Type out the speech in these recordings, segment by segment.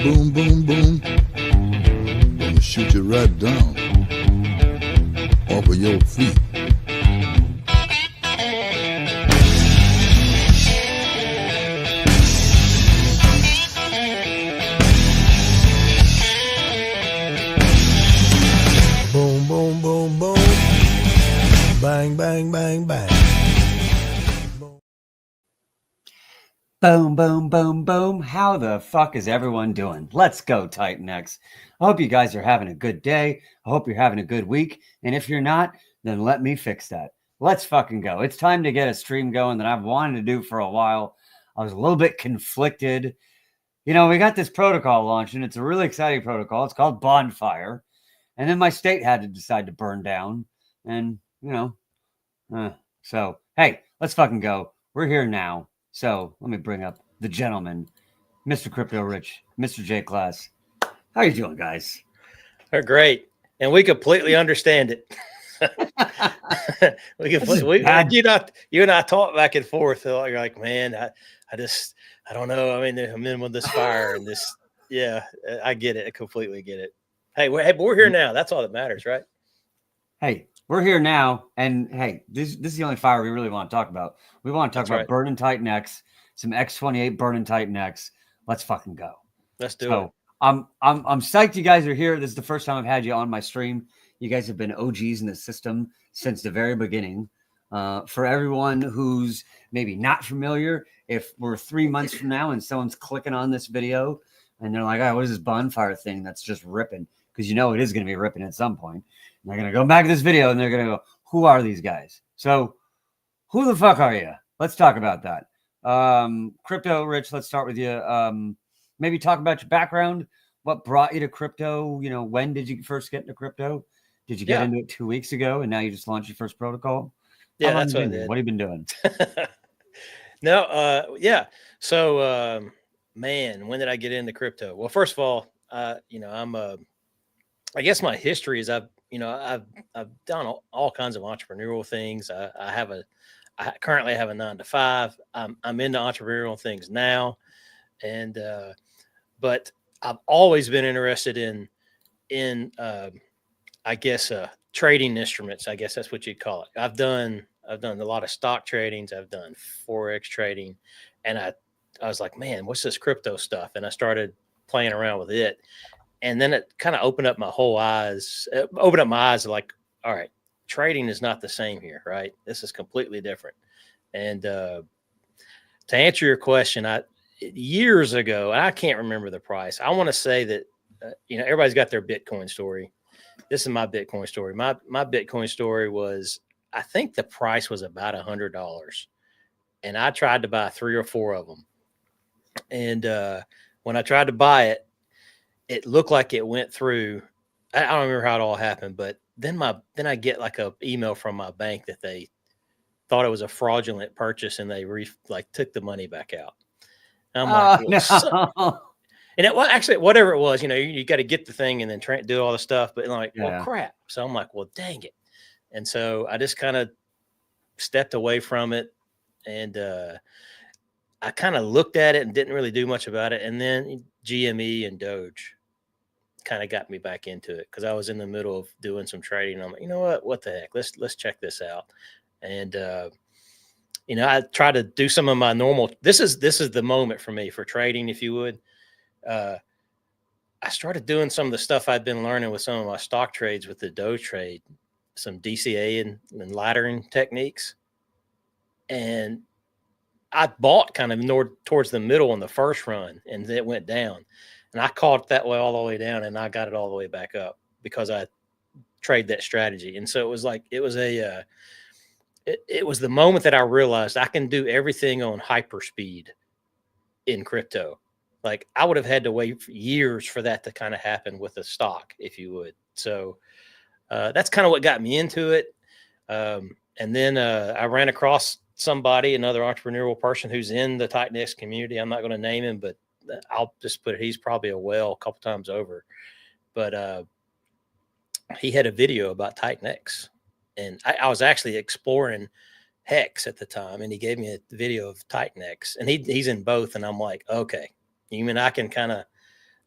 boom, boom, boom. Gonna shoot you right down off of your feet. Boom, boom, boom, boom. Bang, bang, bang, bang. Boom, boom, boom, boom. How the fuck is everyone doing? Let's go, Titan X. I hope you guys are having a good day. I hope you're having a good week. And if you're not, then let me fix that. Let's fucking go. It's time to get a stream going that I've wanted to do for a while. I was a little bit conflicted. You know, we got this protocol launched, and it's a really exciting protocol. It's called Bonfire. And then my state had to decide to burn down. And, so, hey, let's fucking go. We're here now. So let me bring up the gentleman, Mr. Crypto Rich, Mr. J Class. How you doing, guys? They're great, and we completely understand it. You and I talk back and forth. You're like, man, I don't know. I mean, I'm in with this fire and this. Yeah, I get it. I completely get it. Hey, we're here now. That's all that matters, right? Hey, we're here now, and hey, this is the only fire we really want to talk about. We want to talk about Burning Titan X, some X28 Burning Titan X. Let's fucking go. Let's do it. I'm psyched you guys are here. This is the first time I've had you on my stream. You guys have been OGs in the system since the very beginning. For everyone who's maybe not familiar, if we're 3 months from now and someone's clicking on this video and they're like, oh, what is this bonfire thing that's just ripping? Because you know it is going to be ripping at some point. And they're going to go back to this video and they're going to go, who are these guys? So who the fuck are you? Let's talk about that. Crypto Rich, let's start with you. Maybe talk about your background. What brought you to crypto? You know, when did you first get into crypto? Did you get into it 2 weeks ago and now you just launched your first protocol? Yeah, that's what I did. What have you been doing? So, man, when did I get into crypto? Well, first of all, I guess my history is I've done all kinds of entrepreneurial things. I currently have a 9-to-5. I'm into entrepreneurial things now, and but I've always been interested in trading instruments. I guess that's what you'd call it. I've done a lot of stock tradings. I've done Forex trading, and I was like, man, what's this crypto stuff? And I started playing around with it. And then it kind of opened up my eyes to like, all right, trading is not the same here, right? This is completely different. And to answer your question, years ago, I can't remember the price. I want to say that, everybody's got their Bitcoin story. This is my Bitcoin story. My Bitcoin story was, I think the price was about $100. And I tried to buy 3 or 4 of them. And when I tried to buy it, it looked like it went through. I don't remember how it all happened, but then I get like a email from my bank that they thought it was a fraudulent purchase and they took the money back out. And I'm like, no. And actually whatever it was, you got to get the thing and then do all the stuff, but like, well, crap. So I'm like, well, dang it. And so I just kind of stepped away from it, and I kind of looked at it and didn't really do much about it. And then GME and Doge kind of got me back into it because I was in the middle of doing some trading. I'm like, you know what the heck? Let's check this out. And I try to do some of my normal. This is the moment for me for trading, if you would. I started doing some of the stuff I'd been learning with some of my stock trades with the Doge trade, some DCA and laddering techniques. And I bought kind of towards the middle in the first run, and it went down. And I caught it that way all the way down, and I got it all the way back up because I trade that strategy. And so it was like it was the moment that I realized I can do everything on hyper speed in crypto. Like I would have had to wait for years for that to kind of happen with a stock, if you would. So that's kind of what got me into it. And then I ran across another entrepreneurial person who's in the Titan X community. I'm not going to name him, but I'll just put it. He's probably a whale a couple times over, but he had a video about Titan X, and I was actually exploring Hex at the time, and he gave me a video of Titan X, and he's in both. And I'm like, okay, you mean I can kind of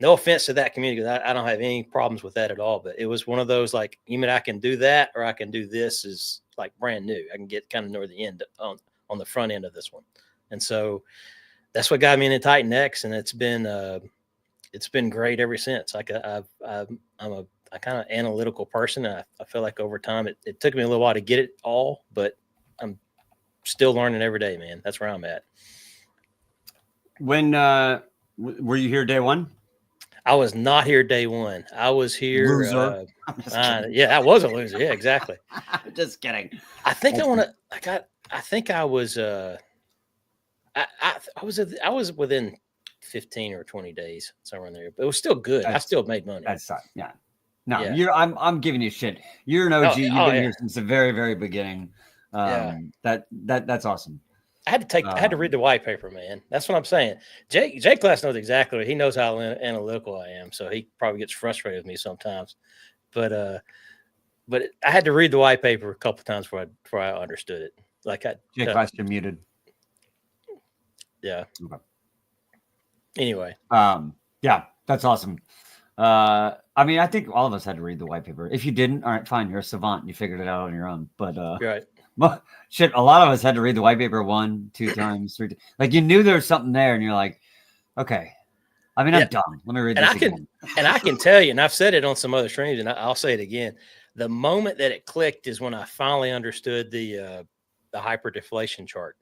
no offense to that community, I don't have any problems with that at all. But it was one of those like, you mean I can do that or I can do this is like brand new. I can get kind of near the end on the front end of this one. And so that's what got me into Titan X, and it's been great ever since. Like I'm a kind of analytical person. And I feel like over time it took me a little while to get it all, but I'm still learning every day, man. That's where I'm at. When were you here day one? I was not here day one. I was here. Loser. Yeah, I was a loser. Yeah, exactly. Just kidding. I think I think I was. I was within 15 or 20 days somewhere in there, but it was still good. I still made money. That's yeah. No, yeah. I'm giving you shit. You're an OG. You've been here since the very, very beginning. That's awesome. I had to read the white paper, man. That's what I'm saying. Jay Class knows exactly. He knows how analytical I am, so he probably gets frustrated with me sometimes. But I had to read the white paper a couple of times before I understood it. Like Jay Class, you're muted. Yeah. Okay. Anyway. Yeah, that's awesome. I mean, I think all of us had to read the white paper. If you didn't, all right, fine. You're a savant. You figured it out on your own. But right. Well, shit, a lot of us had to read the white paper 1, 2 times, 3 times. Like you knew there was something there, and you're like, okay. I mean, I'm dumb. Let me read this again. And I can tell you, and I've said it on some other streams, and I'll say it again. The moment that it clicked is when I finally understood the hyperdeflation chart.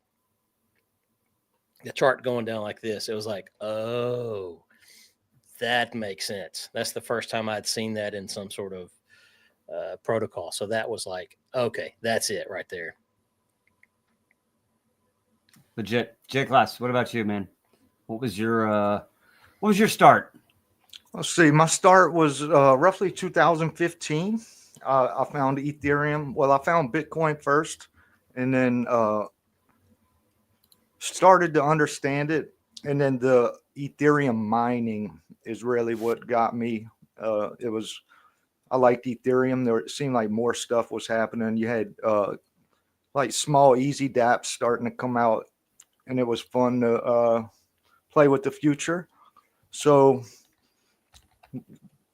The chart going down like this. It was like, oh, that makes sense. That's the first time I'd seen that in some sort of protocol. So that was like, okay, that's it right there. Legit. J Class, what about you, man? What was your start? Let's see. My start was roughly 2015. I found Ethereum. Well, I found Bitcoin first, and then started to understand it. And then the Ethereum mining is really what got me. I liked Ethereum. It seemed like more stuff was happening. You had like small, easy dApps starting to come out, and it was fun to play with the future. So,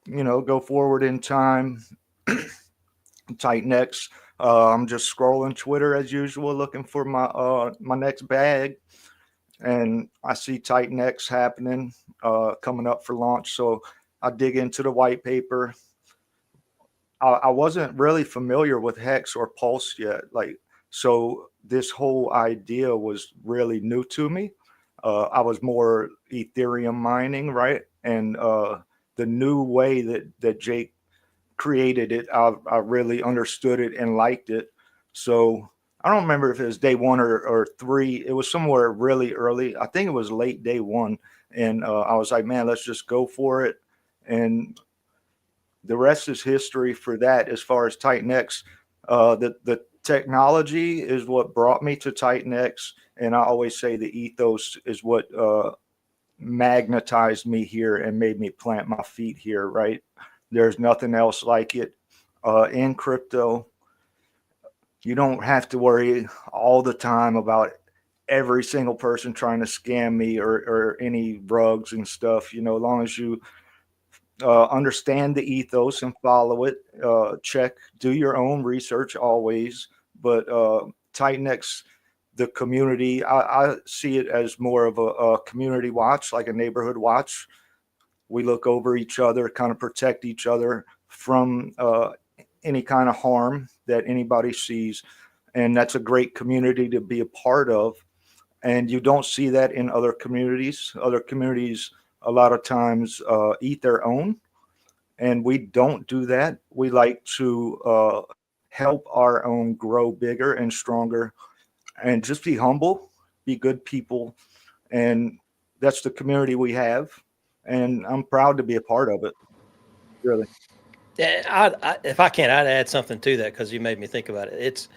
go forward in time. Titan X. I'm just scrolling Twitter as usual, looking for my next bag, and I see Titan X happening, coming up for launch. So I dig into the white paper. I wasn't really familiar with Hex or Pulse yet, so this whole idea was really new to me. I was more Ethereum mining, right? And the new way that Jake created it, I really understood it and liked it. So I don't remember if it was day 1 or 3. It was somewhere really early. I think it was late day 1. And I was like, man, let's just go for it. And the rest is history for that. As far as Titan X, the technology is what brought me to Titan X. And I always say the ethos is what magnetized me here and made me plant my feet here, right? There's nothing else like it. In crypto, you don't have to worry all the time about every single person trying to scam me or any rugs and stuff. As long as you understand the ethos and follow it, do your own research always. But Titan X, the community, I see it as more of a community watch, like a neighborhood watch. We look over each other, kind of protect each other from any kind of harm that anybody sees. And that's a great community to be a part of. And you don't see that in other communities. Other communities, a lot of times, eat their own. And we don't do that. We like to help our own grow bigger and stronger, and just be humble, be good people. And that's the community we have. And I'm proud to be a part of it. Really. Yeah, if I can, I'd add something to that because you made me think about it. It's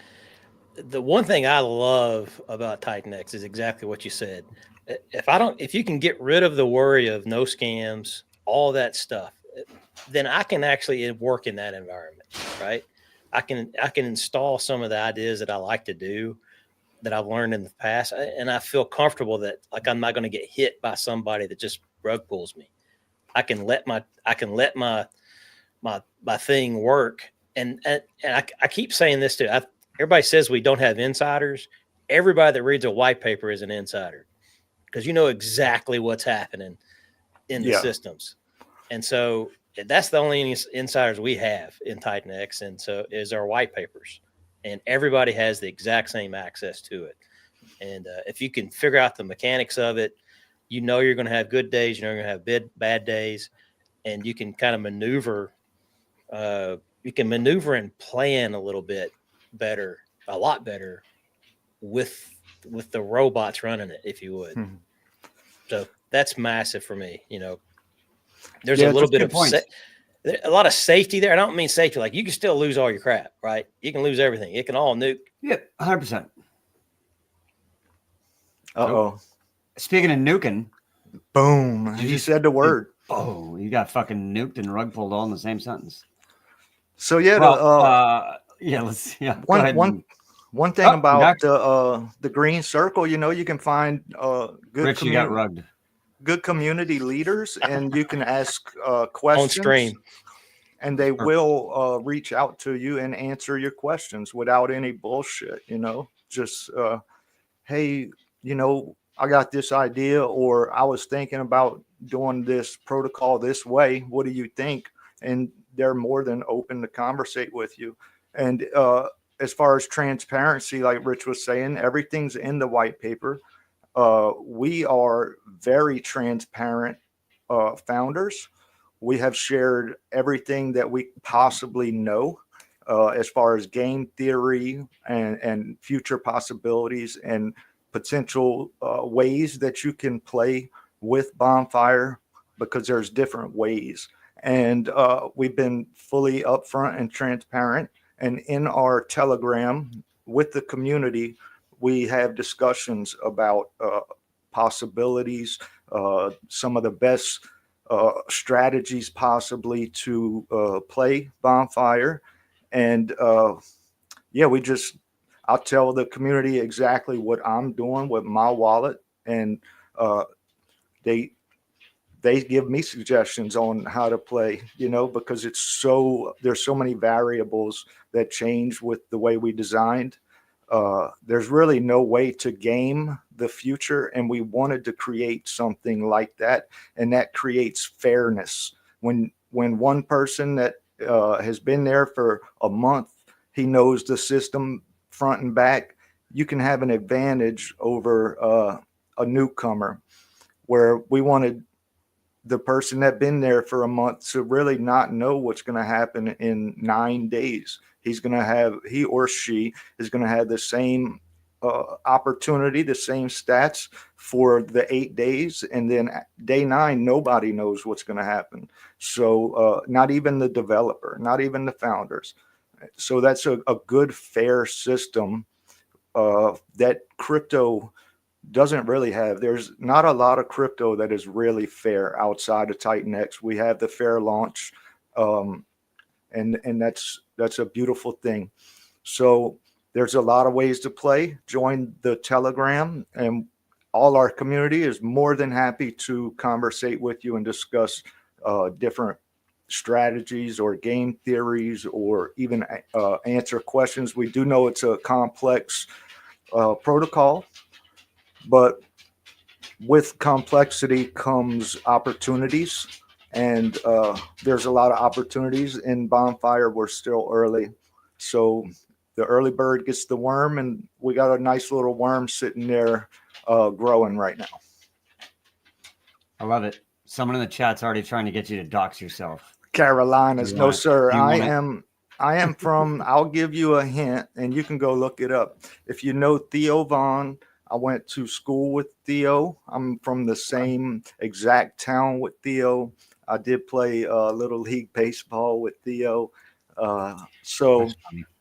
the one thing I love about Titan X is exactly what you said. If you can get rid of the worry of no scams, all that stuff, then I can actually work in that environment, right? I can install some of the ideas that I like to do that I've learned in the past, and I feel comfortable that like I'm not going to get hit by somebody that just rug pulls me. I can let my thing work. And I keep saying this too. Everybody says we don't have insiders. Everybody that reads a white paper is an insider, because you know exactly what's happening in the systems. And so that's the only insiders we have in Titan X. And so is our white papers, and everybody has the exact same access to it. And if you can figure out the mechanics of it, you know you're going to have good days, you know you're going to have bad days, and you can kind of maneuver. You can maneuver and plan a little bit better, a lot better, with the robots running it, if you would. So that's massive for me. You know, there's a little bit of a lot of safety there. I don't mean safety like you can still lose all your crap, right? You can lose everything. It can all nuke. Yep, 100%. Uh-oh. Speaking of nuking, boom! You said the word. Oh, you got fucking nuked and rug pulled all in the same sentence. So yeah, one thing about the green circle, you know, you can find good you got rugged. Good community leaders, and you can ask questions on stream, and they will reach out to you and answer your questions without any bullshit. You know, just hey, you know, I got this idea, or I was thinking about doing this protocol this way. What do you think? And they're more than open to conversate with you. And as far as transparency, like Rich was saying, everything's in the white paper. We are very transparent founders. We have shared everything that we possibly know as far as game theory and future possibilities and potential ways that you can play with Bonfire, because there's different ways. And we've been fully upfront and transparent. And in our Telegram with the community, we have discussions about possibilities, some of the best strategies possibly to play Bonfire. And I'll tell the community exactly what I'm doing with my wallet, and they give me suggestions on how to play, you know, because there's so many variables that change with the way we designed. There's really no way to game the future, and we wanted to create something like that, and that creates fairness. When one person that has been there for a month, he knows the system front and back, you can have an advantage over a newcomer, where we wanted the person that been there for a month to really not know what's going to happen in 9 days. He or she is going to have the same opportunity, the same stats for the 8 days. And then day 9, nobody knows what's going to happen. So not even the developer, not even the founders. So that's a good, fair system that crypto doesn't really have. There's not a lot of crypto that is really fair outside of Titan X. We have the fair launch, and that's a beautiful thing. So there's a lot of ways to play. Join the Telegram, and all our community is more than happy to conversate with you and discuss different strategies or game theories, or even answer questions. We do know it's a complex protocol, but with complexity comes opportunities, and there's a lot of opportunities in Bonfire. We're still early, so the early bird gets the worm, and we got a nice little worm sitting there growing right now. I love it. Someone in the chat's already trying to get you to dox yourself. Carolinas. No, sir. I am from, I'll give you a hint, and you can go look it up. If you know Theo Vaughn, I went to school with Theo. I'm from the same exact town with Theo. I did play Little League Baseball with Theo. So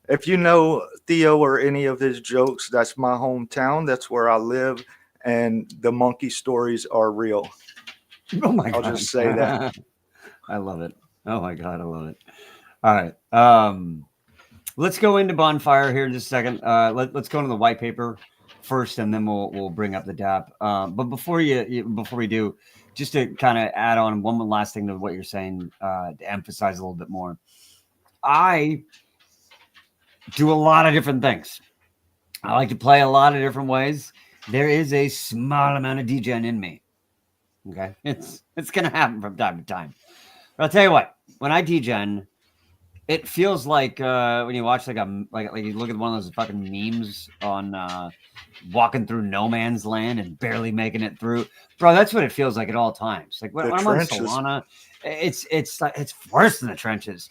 if you know Theo or any of his jokes, that's my hometown. That's where I live. And the monkey stories are real. Oh my God. I'll just say that. I love it. Oh my God, I love it. All right. Let's go into Bonfire here in just a second. Let's go into the white paper first, and then we'll bring up the DApp. But before we do, just to kind of add on one last thing to what you're saying, to emphasize a little bit more. I do a lot of different things. I like to play a lot of different ways. There is a small amount of DJing in me. Okay, it's gonna happen from time to time. But I'll tell you what, when I DJing, it feels like when you watch like you look at one of those fucking memes on walking through no man's land and barely making it through, bro. That's what it feels like at all times. Like when I'm on Solana, it's worse than the trenches.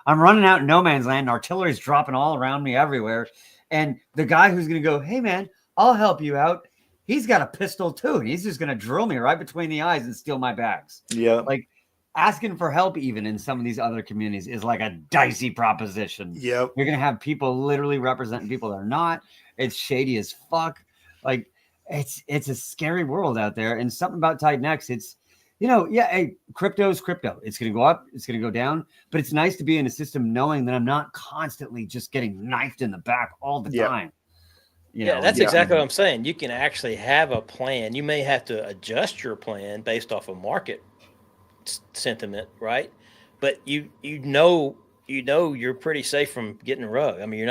I'm running out in no man's land, and artillery's dropping all around me everywhere, and the guy who's gonna go, hey man, I'll help you out. He's got a pistol too, and he's just gonna drill me right between the eyes and steal my bags. Yeah, like asking for help, even in some of these other communities, is like a dicey proposition. Yep. You're gonna have people literally representing people that are not. It's shady as fuck. Like it's a scary world out there. And something about Titan X, it's hey, crypto's crypto. It's gonna go up, it's gonna go down. But it's nice to be in a system knowing that I'm not constantly just getting knifed in the back all the time. That's exactly what I'm saying. You can actually have a plan. You may have to adjust your plan based off of market sentiment, right? But you know you're pretty safe from getting rug. I mean,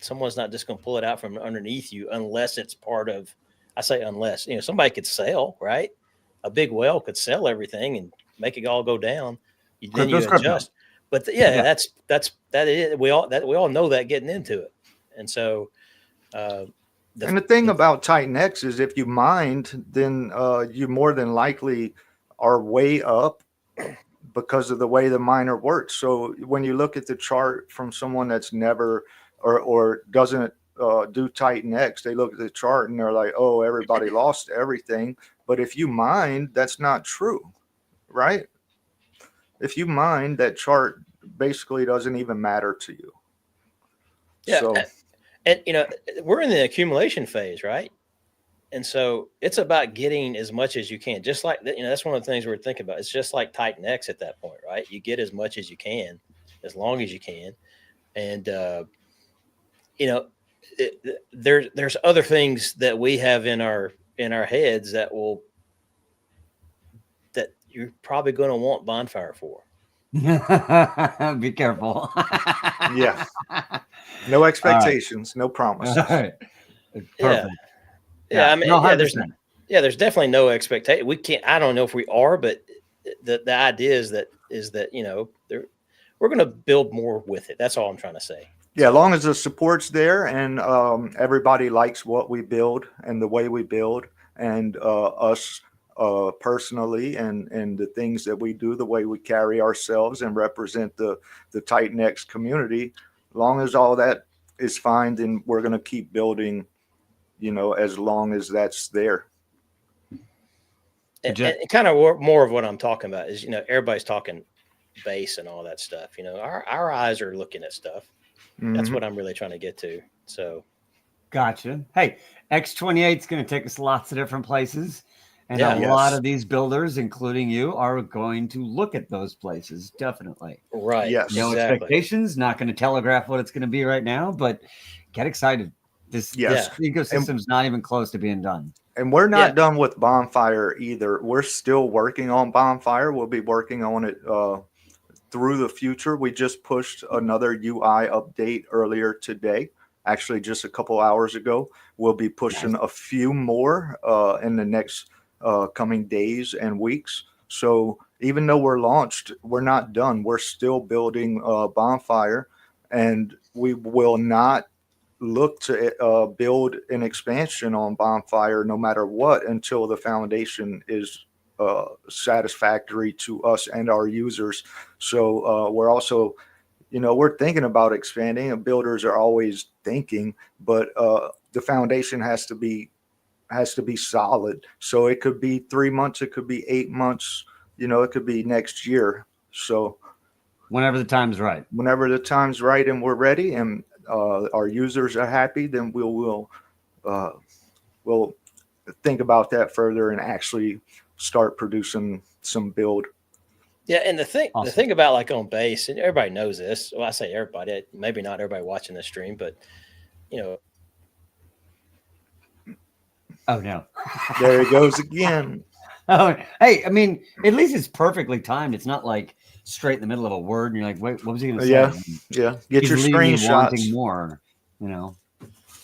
someone's not just gonna pull it out from underneath you unless it's part of. I say unless somebody could sell, right? A big whale could sell everything and make it all go down. Then you adjust. But that is we all know that getting into it, and so. And the thing about Titan X is if you mined, then you more than likely are way up because of the way the miner works. So when you look at the chart from someone that's never or doesn't do Titan X, they look at the chart and they're like, oh, everybody lost everything. But if you mine, that's not true, right? If you mine, that chart basically doesn't even matter to you. Yeah. So, and we're in the accumulation phase, right? And so it's about getting as much as you can. Just like that, that's one of the things we're thinking about. It's just like Titan X at that point, right? You get as much as you can, as long as you can, and there's other things that we have in our heads that you're probably going to want Bonfire for. Be careful. Yeah. No expectations, no promises. Perfect. Yeah. I mean, there's definitely no expectation. We can't. I don't know if we are, but the idea is that we're going to build more with it. That's all I'm trying to say. Yeah, as long as the support's there and everybody likes what we build and the way we build, and us personally and the things that we do, the way we carry ourselves and represent the Titan X community. Long as all that is fine, then we're going to keep building, as long as that's there. And kind of more of what I'm talking about is, everybody's talking base and all that stuff. Our eyes are looking at stuff. Mm-hmm. That's what I'm really trying to get to. So. Gotcha. Hey, X28 is going to take us lots of different places. And a lot of these builders, including you, are going to look at those places. Definitely. Right. Yes. No expectations. Not going to telegraph what it's going to be right now, but get excited. This ecosystem's not even close to being done. And we're not done with Bonfire either. We're still working on Bonfire. We'll be working on it through the future. We just pushed another UI update earlier today. Actually, just a couple hours ago. We'll be pushing a few more in the next coming days and weeks. So even though we're launched, we're not done. We're still building Bonfire, and we will not look to build an expansion on Bonfire no matter what until the foundation is satisfactory to us and our users. So we're also, we're thinking about expanding, and builders are always thinking, but the foundation has to be solid. So it could be 3 months, it could be 8 months, it could be next year. So whenever the time's right, and we're ready and our users are happy, then we'll think about that further and actually start producing some build. Yeah, and the thing about like on base, and everybody knows this. Well, I say everybody, maybe not everybody watching this stream, but Oh no! There he goes again. Oh, hey, I mean, at least it's perfectly timed. It's not like straight in the middle of a word, and you're like, "Wait, what was he going to say?" Yeah, And yeah. Get he's your leaving you screenshots. wanting more. You know,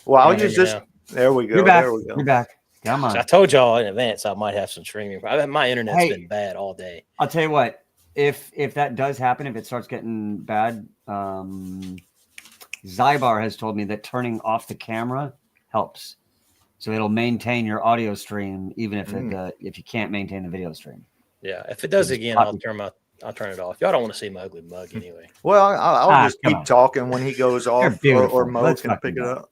Well, Can I'll you hear use me this. now? There we you're go. back. There we You're go. back. Come So I on. told y'all in advance I might have some streaming. My internet's Hey, been bad all day. I'll tell you what. If that does happen, if it starts getting bad, Zybar has told me that turning off the camera helps. So it'll maintain your audio stream even if if you can't maintain the video stream. Yeah, if it does Just again, pop- I'll turn it off. Y'all don't want to see my ugly mug anyway. Well, I'll just come keep on. talking when he goes off, or beautiful. Mo Let's can fucking pick it go. up.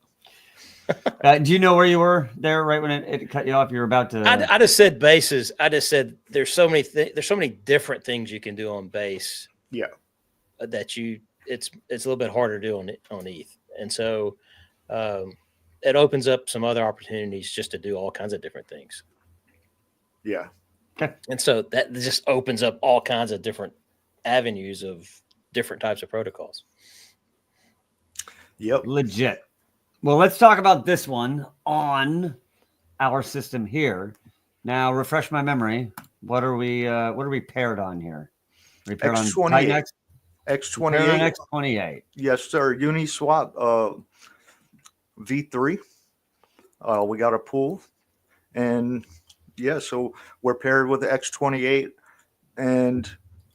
Do you know where you were there right when it cut you off? You were about to. I just said bases. I just said there's so many different things you can do on base. Yeah. That it's a little bit harder to do on ETH, and so it opens up some other opportunities just to do all kinds of different things. Yeah. And so that just opens up all kinds of different avenues of different types of protocols. Yep. Legit. Well, let's talk about this one on our system here. Now, refresh my memory. What are we paired on here? Are we paired on X28. X28. X28. X28. Yes, sir. Uniswap V3. We got a pool. And yeah, so we're paired with the X28. And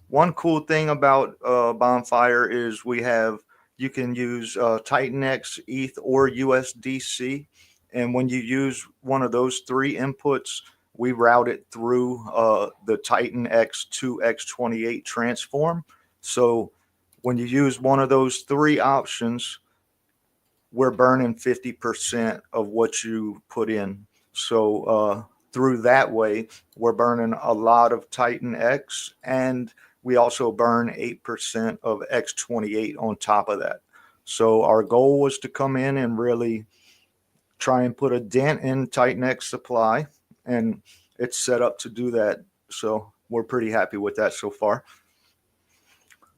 one cool thing about Bonfire is you can use Titan X, ETH, or USDC. And when you use one of those three inputs, we route it through the Titan X to X28 transform. So when you use one of those three options, we're burning 50% of what you put in. So through that way, we're burning a lot of Titan X, and we also burn 8% of X28 on top of that. So our goal was to come in and really try and put a dent in Titan X supply, and it's set up to do that. So we're pretty happy with that so far.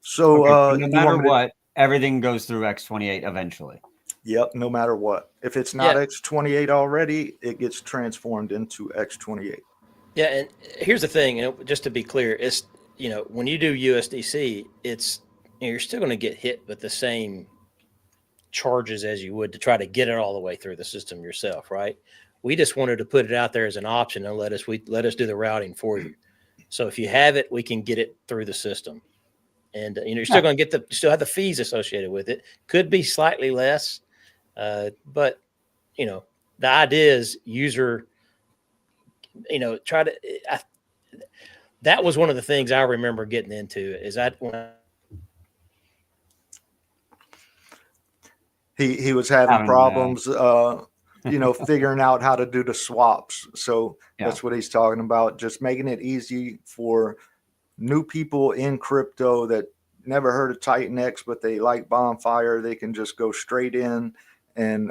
So no matter what, everything goes through X28 eventually. Yep, no matter what. If it's not X28 already, it gets transformed into X28. Yeah, and here's the thing, just to be clear, it's when you do USDC, it's you're still going to get hit with the same charges as you would to try to get it all the way through the system yourself, right? We just wanted to put it out there as an option and let us do the routing for you. So if you have it, we can get it through the system, and you're still going to get still have the fees associated with it. Could be slightly less, but the idea is user. That was one of the things I remember getting into is he was having problems, figuring out how to do the swaps. So that's what he's talking about. Just making it easy for new people in crypto that never heard of Titan X, but they like Bonfire. They can just go straight in and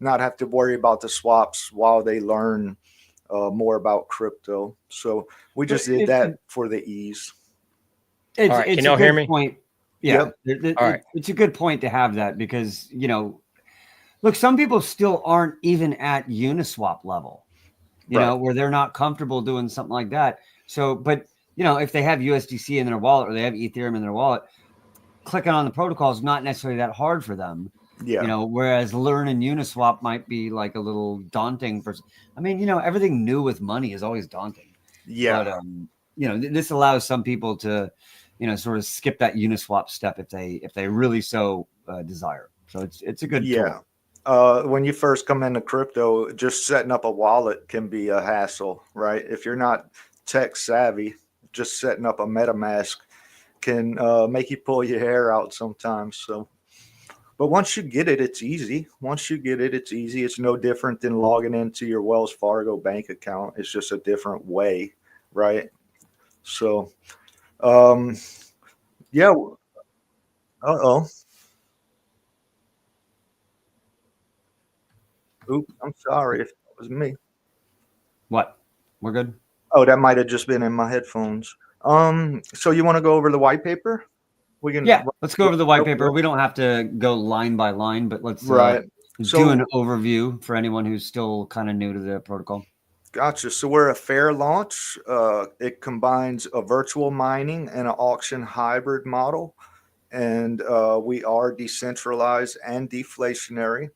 not have to worry about the swaps while they learn more about crypto. So we just did that for the ease. All right, can y'all hear me? Point. Yeah, it's a good point to have that because look, some people still aren't even at Uniswap level, where they're not comfortable doing something like that. So, but if they have USDC in their wallet or they have Ethereum in their wallet, clicking on the protocol is not necessarily that hard for them. Yeah. Whereas learning Uniswap might be like a little daunting for. I mean, everything new with money is always daunting. Yeah. But this allows some people to, sort of skip that Uniswap step if they really so desire. So it's a good tool. When you first come into crypto, just setting up a wallet can be a hassle, right? If you're not tech savvy, just setting up a MetaMask can make you pull your hair out sometimes. So, but once you get it, it's easy. It's no different than logging into your Wells Fargo bank account. It's just a different way, right? So, yeah. Oops, I'm sorry if that was me. What? We're good? Oh, that might have just been in my headphones. So you want to go over the white paper? We can. Yeah, let's go over the white paper. We don't have to go line by line, but let's do an overview for anyone who's still kind of new to the protocol. Gotcha. So we're a fair launch. It combines a virtual mining and an auction hybrid model. And we are decentralized and deflationary.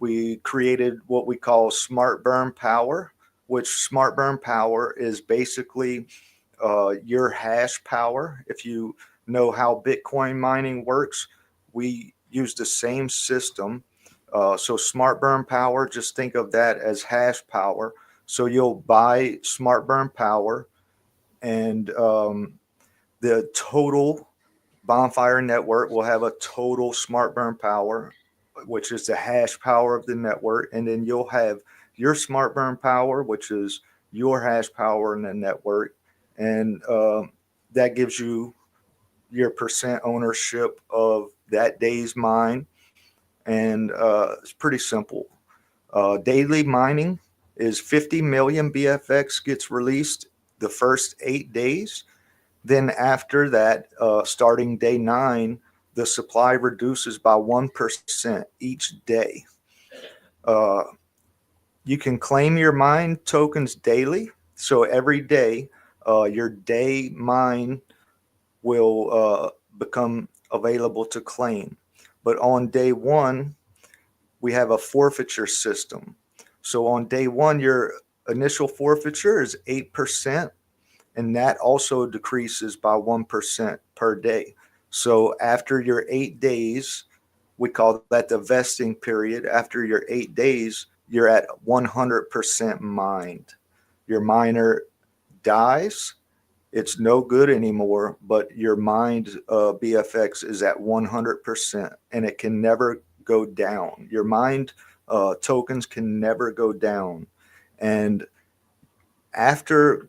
We created what we call smart burn power, which smart burn power is basically your hash power. If you know how Bitcoin mining works, we use the same system. So smart burn power, just think of that as hash power. So you'll buy smart burn power, and the total Bonfire network will have a total smart burn power, which is the hash power of the network. And then you'll have your smart burn power, which is your hash power in the network. And that gives you your percent ownership of that day's mine. And it's pretty simple. Daily mining is 50 million BFX gets released the first 8 days. Then after that, starting day 9, the supply reduces by 1% each day. You can claim your mine tokens daily. So every day, your day mine will become available to claim. But on day 1, we have a forfeiture system. So on day 1, your initial forfeiture is 8%. And that also decreases by 1% per day. So after your 8 days, we call that the vesting period. After your 8 days, you're at 100% mined. Your miner dies, it's no good anymore, but your mined BFX is at 100%, and it can never go down. Your mined tokens can never go down. And after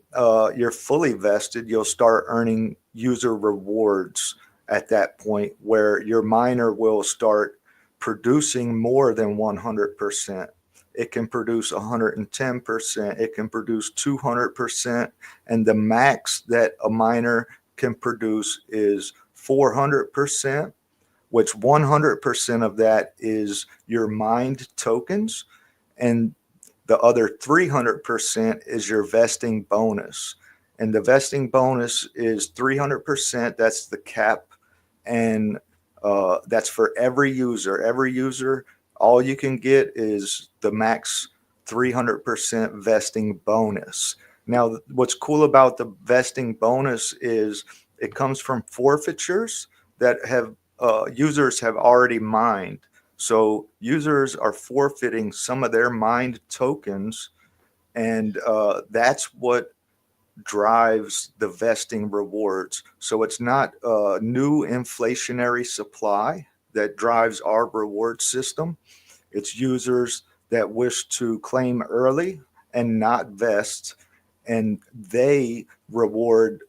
you're fully vested, you'll start earning user rewards at that point, where your miner will start producing more than 100%. It can produce 110%. It can produce 200%. And the max that a miner can produce is 400%, which 100% of that is your mined tokens. And the other 300% is your vesting bonus. And the vesting bonus is 300%. That's the cap. And that's for every user. Every user, all you can get is the max 300% vesting bonus. Now, what's cool about the vesting bonus is it comes from forfeitures that have users have already mined. So users are forfeiting some of their mined tokens, and that's what drives the vesting rewards. So it's not a new inflationary supply that drives our reward system. It's users that wish to claim early and not vest, and they reward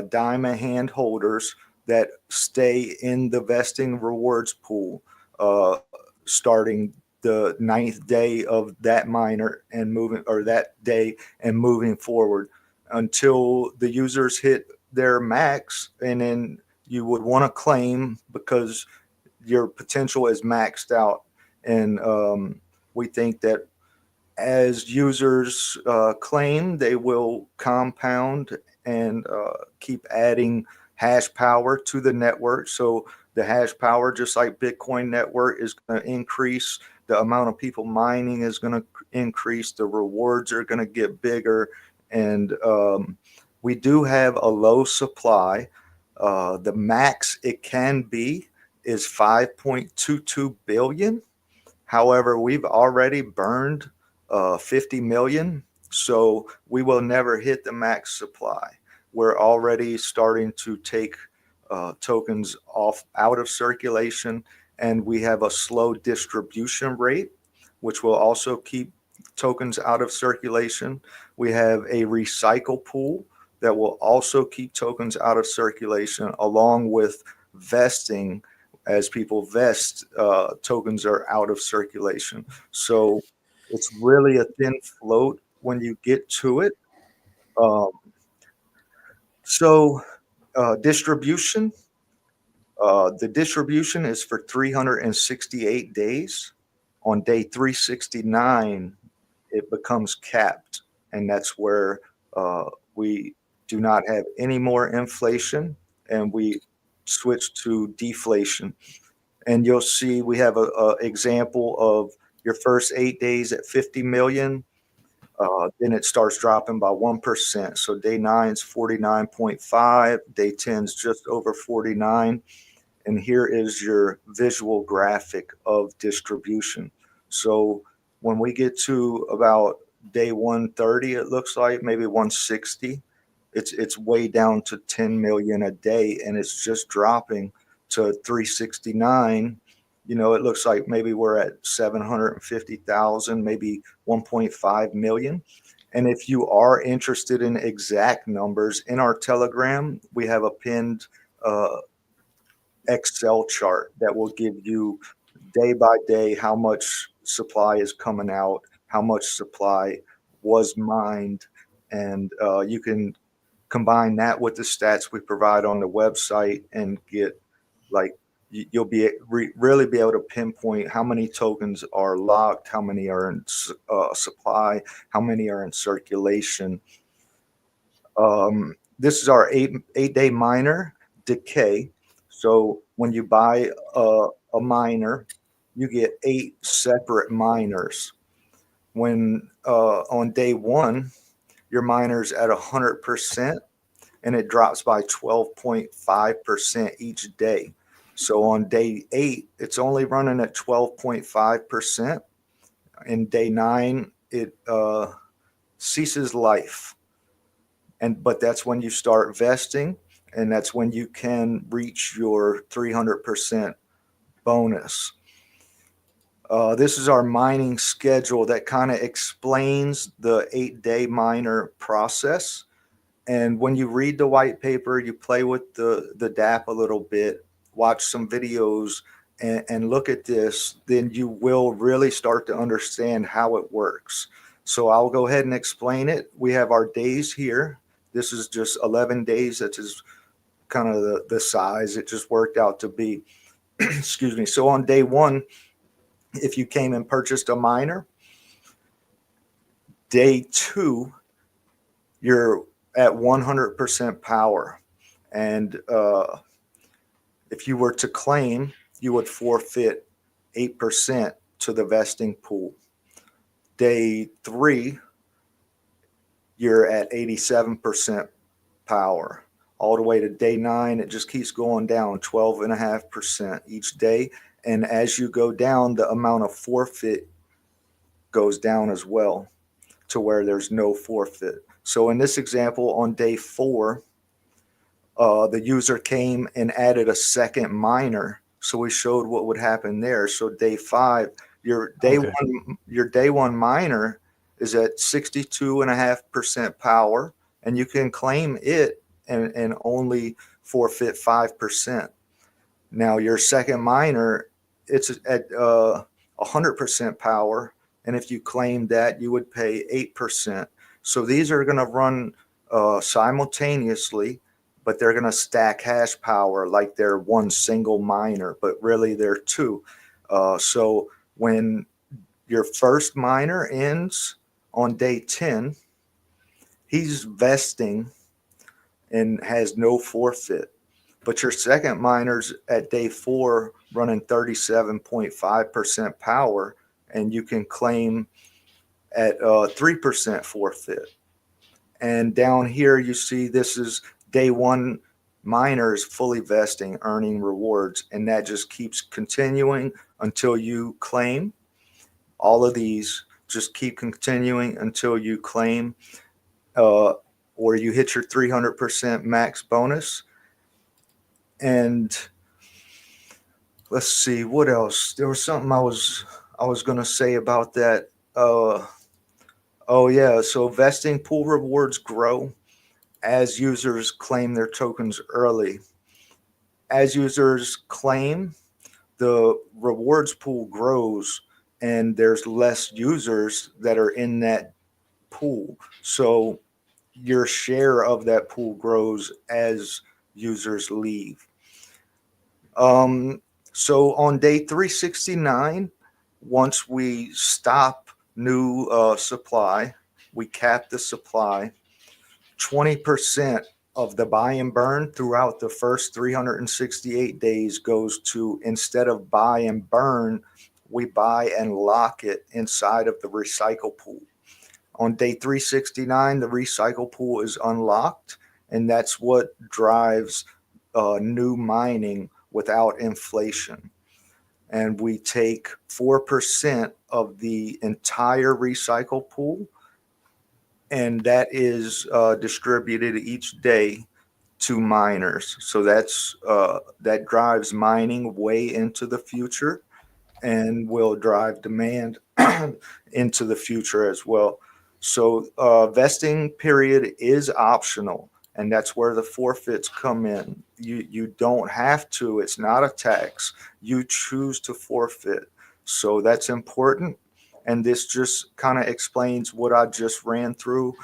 diamond hand holders that stay in the vesting rewards pool starting the 9th day of that miner and moving, or that day and moving forward until the users hit their max. And then you would want to claim because your potential is maxed out. And we think that as users claim, they will compound and keep adding hash power to the network. So the hash power, just like Bitcoin network, is going to increase. The amount of people mining is going to increase. The rewards are going to get bigger. And we do have a low supply. The max it can be is 5.22 billion. However, we've already burned 50 million, so we will never hit the max supply. We're already starting to take tokens out of circulation, and we have a slow distribution rate, which will also keep tokens out of circulation. We have a recycle pool that will also keep tokens out of circulation, along with vesting. As people vest, tokens are out of circulation. So it's really a thin float when you get to it. Um, so distribution, the distribution is for 368 days. On day 369, it becomes capped. and that's where we do not have any more inflation, and we switch to deflation. And you'll see we have a example of your first 8 days at 50 million. Then it starts dropping by 1%. So day 9's 49.5, day 10's just over 49. And here is your visual graphic of distribution. So when we get to about day 130, it looks like maybe 160, it's way down to 10 million a day, and it's just dropping to 369. It looks like maybe we're at 750,000, maybe 1.5 million. And if you are interested in exact numbers, in our Telegram, we have a pinned Excel chart that will give you day by day how much supply is coming out, how much supply was mined, and you can combine that with the stats we provide on the website and get you'll be really be able to pinpoint how many tokens are locked, how many are in supply, how many are in circulation. This is our 8-day miner decay. So when you buy a miner, you get 8 separate miners. When on day 1, your miner's at 100%, and it drops by 12.5% each day. So on day 8, it's only running at 12.5%. In day 9, it ceases life. But that's when you start vesting, and that's when you can reach your 300% bonus. This is our mining schedule that kind of explains the 8-day miner process. And when you read the white paper, you play with the DApp a little bit, watch some videos, and look at this, then you will really start to understand how it works. So I'll go ahead and explain it. We have our days here. This is just 11 days. That's just kind of the size it just worked out to be. Excuse me. So on day 1, if you came and purchased a miner, day 2, you're at 100% power. And if you were to claim, you would forfeit 8% to the vesting pool. Day 3, you're at 87% power. All the way to day 9, it just keeps going down 12.5% each day. And as you go down, the amount of forfeit goes down as well to where there's no forfeit. So in this example, on day 4, the user came and added a second miner. So we showed what would happen there. So day 5, your day one miner is at 62.5% power, and you can claim it and only forfeit 5%. Now your second miner, it's at 100% power, and if you claim that, you would pay 8%. So these are going to run simultaneously, but they're going to stack hash power like they're one single miner, but really they're 2. So when your first miner ends on day 10, he's vesting and has no forfeit. But your second miner's at day 4 running 37.5% power, and you can claim at 3% forfeit. And down here you see this is day 1 miners fully vesting, earning rewards, and that just keeps continuing until you claim. All of these just keep continuing until you claim or you hit your 300% max bonus. And let's see what else. There was something I was going to say about that. Oh yeah, so vesting pool rewards grow as users claim their tokens early. As users claim, the rewards pool grows, and there's less users that are in that pool. So your share of that pool grows as users leave. So on day 369, once we stop new supply, we cap the supply. 20% of the buy and burn throughout the first 368 days goes to, instead of buy and burn, we buy and lock it inside of the recycle pool. On day 369, the recycle pool is unlocked, and that's what drives new mining without inflation. And we take 4% of the entire recycle pool, and that is distributed each day to miners. So that drives mining way into the future and will drive demand into the future as well. So vesting period is optional, and that's where the forfeits come in. You don't have to. It's not a tax. You choose to forfeit. So that's important. And this just kind of explains what I just ran through.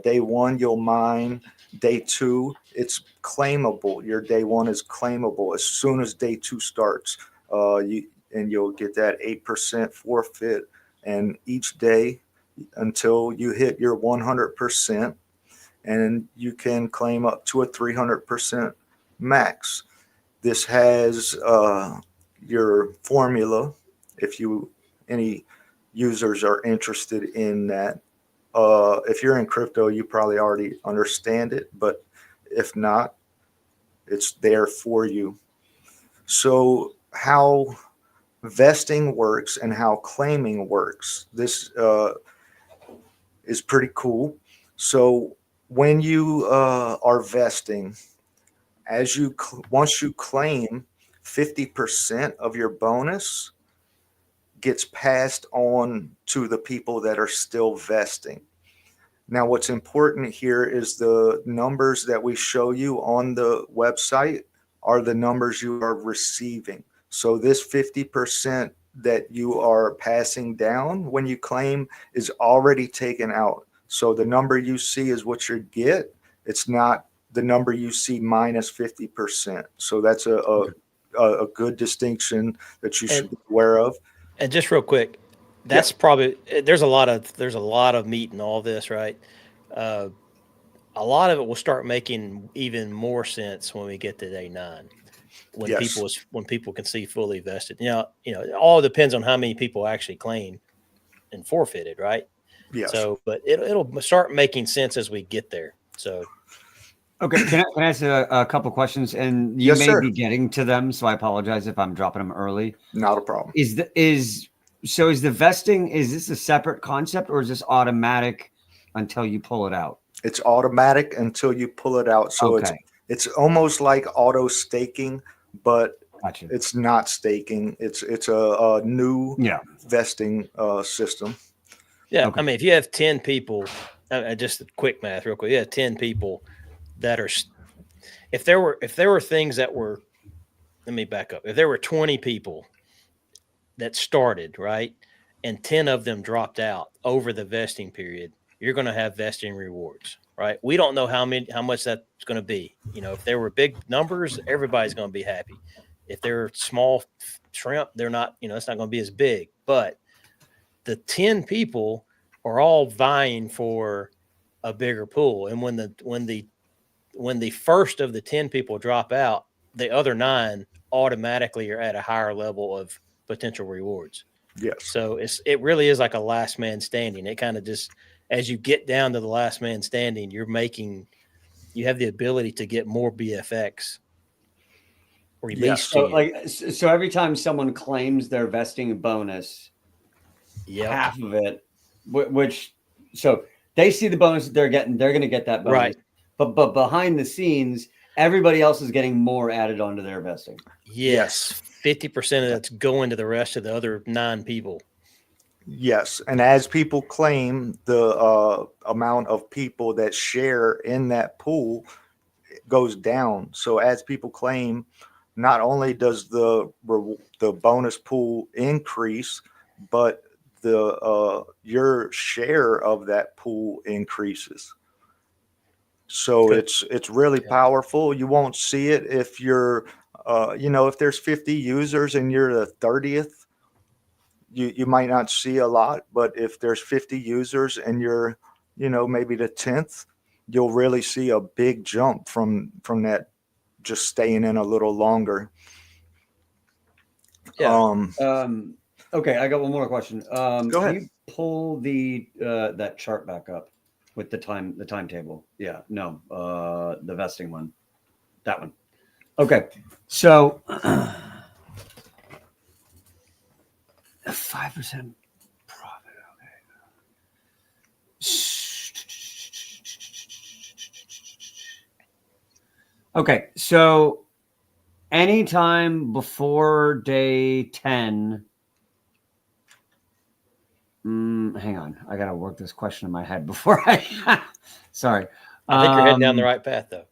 Day one, you'll mine. Day two, it's claimable. Your day one is claimable as soon as day two starts. You'll get that 8% forfeit. And each day until you hit your 100%, and you can claim up to a 300% max. This has your formula if any users are interested in that. If you're in crypto, you probably already understand it, but if not, it's there for you. So how vesting works and how claiming works, this is pretty cool. So when you are vesting, once you claim, 50% of your bonus gets passed on to the people that are still vesting. Now, what's important here is the numbers that we show you on the website are the numbers you are receiving. So this 50% that you are passing down when you claim is already taken out. So the number you see is what you get. It's not the number you see minus 50%. So that's a good distinction that you should be aware of. And just real quick, that's probably there's a lot of meat in all this, right? A lot of it will start making even more sense when we get to day 9, when people can see fully vested. It all depends on how many people actually claim and forfeited, right? Yes. So, but it'll start making sense as we get there. So. Okay, can I ask a couple questions? And you may be getting to them, so I apologize if I'm dropping them early. Not a problem. Is the vesting, is this a separate concept, or is this automatic until you pull it out? It's automatic until you pull it out. So it's almost like auto staking, but it's not staking. It's a new vesting system. Yeah, okay. I mean, if you have 10 people, just quick math, real quick. You have 10 people that are. If there were things that were, let me back up. If there were 20 people that started, right, and 10 of them dropped out over the vesting period, you're going to have vesting rewards, right? We don't know how much that's going to be. If there were big numbers, everybody's going to be happy. If they're small shrimp, they're not. It's not going to be as big. But the 10 people are all vying for a bigger pool, and when the first of the 10 people drop out, the other 9 automatically are at a higher level of potential rewards. Yes. So it really is like a last man standing. It kind of just, as you get down to the last man standing, you have the ability to get more BFX released to you. So every time someone claims their vesting bonus, half of it, so they see the bonus that they're getting, they're going to get that bonus. Right. But behind the scenes, everybody else is getting more added onto their vesting. Yes. 50% of that's going to the rest of the other 9 people. Yes. And as people claim, the amount of people that share in that pool goes down. So as people claim, not only does the bonus pool increase, but your share of that pool increases. So it's really powerful. You won't see it if you're, if there's 50 users and you're the 30th, you might not see a lot. But if there's 50 users and you're, maybe the 10th, you'll really see a big jump from that just staying in a little longer. Yeah. Okay, I got one more question. Go Can ahead. you pull the that chart back up with the timetable? Yeah, no, the vesting one, that one. Okay, so 5% profit. Okay, so anytime before day 10. Hang on, I gotta work this question in my head before I. Sorry. I think you're heading down the right path, though.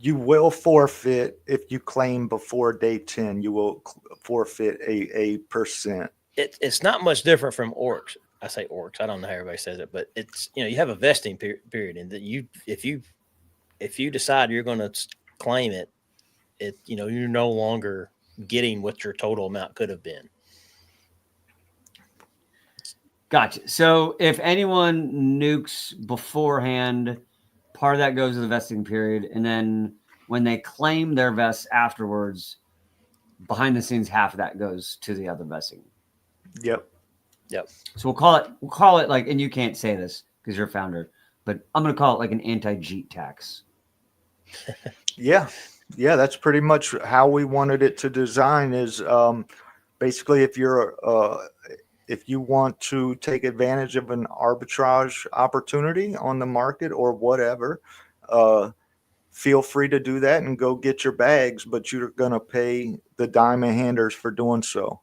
You will forfeit if you claim before day 10. You will forfeit a percent. It's not much different from orcs. I say orcs. I don't know how everybody says it, but it's you have a vesting period, and that if you decide you're going to claim it, you're no longer getting what your total amount could have been. Gotcha. So if anyone nukes beforehand, part of that goes to the vesting period, and then when they claim their vests afterwards, behind the scenes, half of that goes to the other vesting. Yep. So we'll call it like, and you can't say this because you're a founder, but I'm going to call it like an anti-cheat tax. Yeah, that's pretty much how we wanted it to design. Is basically if you want to take advantage of an arbitrage opportunity on the market or whatever, feel free to do that and go get your bags, but you're going to pay the diamond handers for doing so.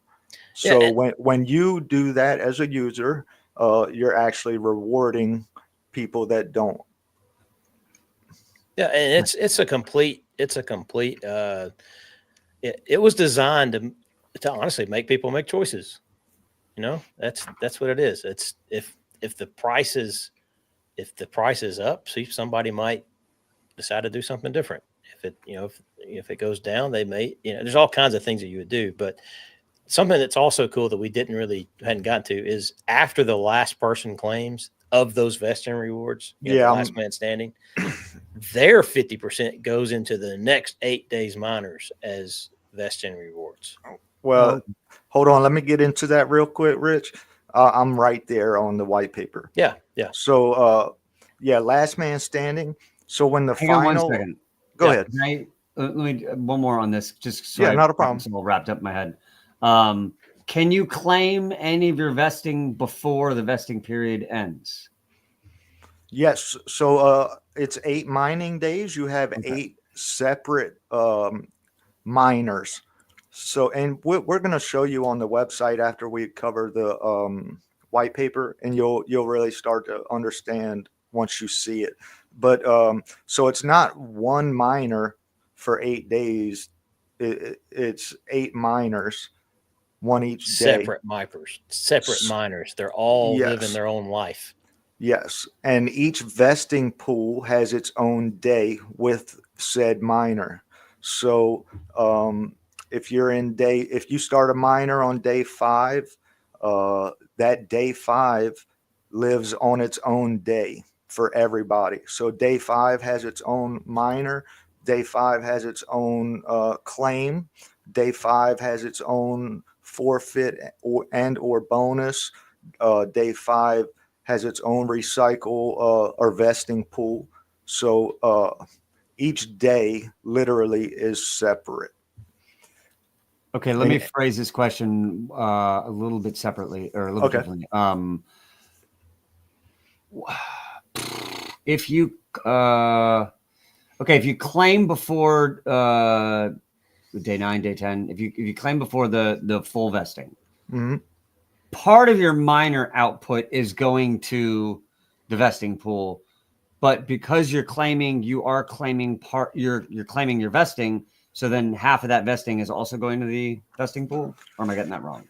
So Yeah, when you do that as a user, you're actually rewarding people that don't. Yeah, and it's a complete. It was designed to honestly make people make choices. That's what it is. It's if the price is up, see, somebody might decide to do something different. If it goes down, they may, there's all kinds of things that you would do. But something that's also cool that we hadn't gotten to is after the last person claims of those vesting rewards, the last man standing, their 50% goes into the next 8 days miners as vesting rewards. Well, hold on. Let me get into that real quick, Rich. I'm right there on the white paper. Yeah. So, last man standing. So when the Hang final, on 1 second. Go ahead. Let me one more on this, just so not a problem. It's all wrapped up in my head. Can you claim any of your vesting before the vesting period ends? Yes. So it's 8 mining days. You have 8 separate miners. So, and we're going to show you on the website after we cover the white paper, and you'll really start to understand once you see it. But so it's not one miner for 8 days. It's 8 miners, one each day. Separate miners. They're all living their own life. Yes. And each vesting pool has its own day with said miner. So if you start a miner on day 5, that day 5 lives on its own day for everybody. So day 5 has its own miner. Day 5 has its own claim. Day 5 has its own forfeit or bonus. Day 5 has its own recycle or vesting pool. So each day literally is separate. Okay, let me phrase this question a little bit separately or a little bit differently. If you claim before day 9, day 10, if you claim before the full vesting, part of your miner output is going to the vesting pool, but because you're claiming your vesting, so then half of that vesting is also going to the vesting pool? Or am I getting that wrong?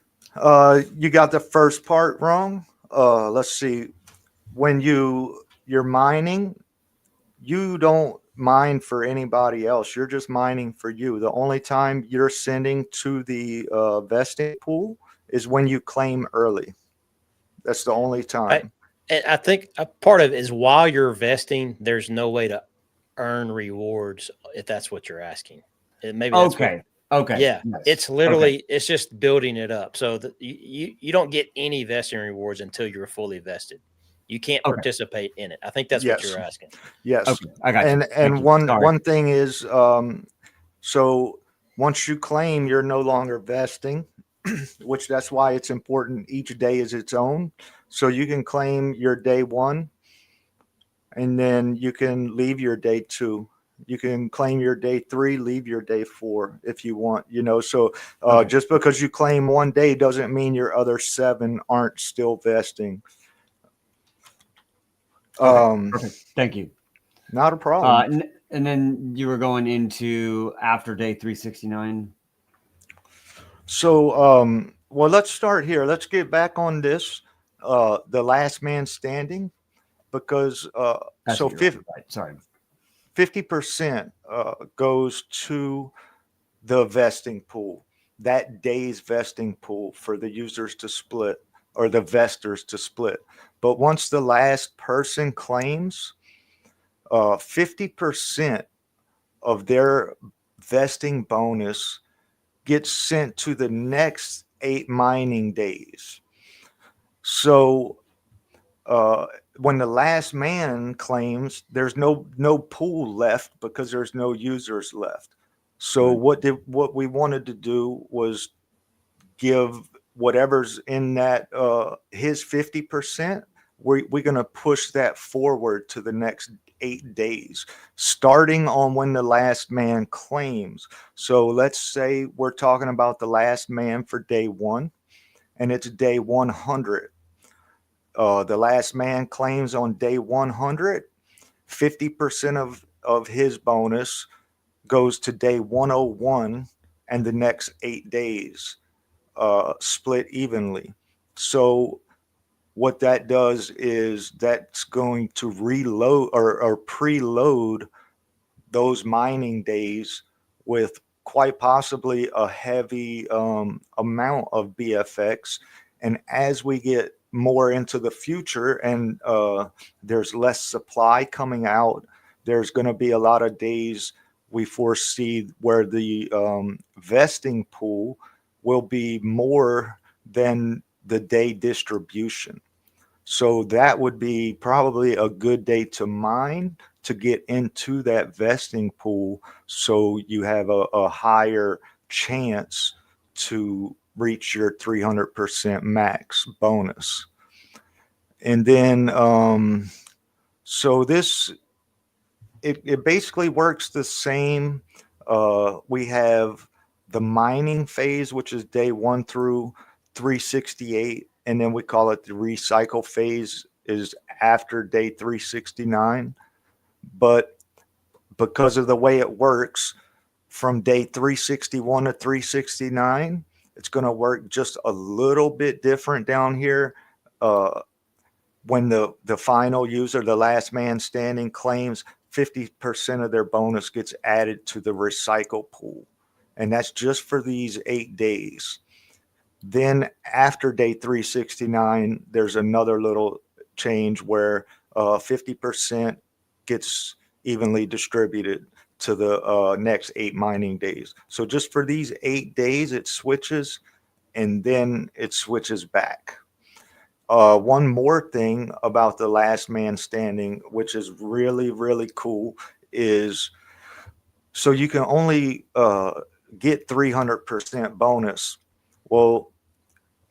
You got the first part wrong. Let's see. When you're mining, you don't mine for anybody else. You're just mining for you. The only time you're sending to the vesting pool is when you claim early. That's the only time. And I think a part of it is while you're vesting, there's no way to earn rewards if that's what you're asking. And maybe that's what. Okay. Okay. Yeah, Yes. it's literally it's just building it up. So that you don't get any vesting rewards until you're fully vested. You can't Okay. participate in it. I think that's what Yes. you're asking. Yes. Okay. I got you. And Thank you. one Sorry. one thing is, so once you claim, you're no longer vesting, which that's why it's important. Each day is its own. So you can claim your day 1, and then you can leave your day 2. You can claim your day 3, leave your day 4 if you want. So Okay. just because you claim one day doesn't mean your other 7 aren't still vesting. Okay. Perfect. Thank you. Not a problem. And then you were going into after day 369. So, well, let's start here. Let's get back on this, the last man standing, because That's so what you're on, right. Sorry. 50% goes to the vesting pool, that day's vesting pool for the users to split, or the vestors to split. But once the last person claims, 50% of their vesting bonus gets sent to the next 8 mining days. So when the last man claims, there's no pool left because there's no users left. So Right. what we wanted to do was give whatever's in that his 50%. We're going to push that forward to the next 8 days, starting on when the last man claims. So let's say we're talking about the last man for day 1, and it's day 100. The last man claims on day 100. 50% of his bonus goes to day 101 and the next 8 days, split evenly. So what that does is that's going to reload or preload those mining days with quite possibly a heavy amount of BFX. And as we get more into the future and there's less supply coming out, there's going to be a lot of days we foresee where the vesting pool will be more than the day distribution. So that would be probably a good day to mine to get into that vesting pool, so you have a higher chance to reach your 300% max bonus. And then, so this, it basically works the same. We have the mining phase, which is day 1 through 368, and then we call it the recycle phase is after day 369. But because of the way it works, from day 361 to 369, it's going to work just a little bit different down here. When the final user, the last man standing, claims, 50% of their bonus gets added to the recycle pool. And that's just for these 8 days. Then after day 369, there's another little change where 50% gets evenly distributed to the next 8 mining days. So just for these 8 days, it switches, and then it switches back. One more thing about the last man standing, which is really, really cool, is so you can only get 300% bonus. Well,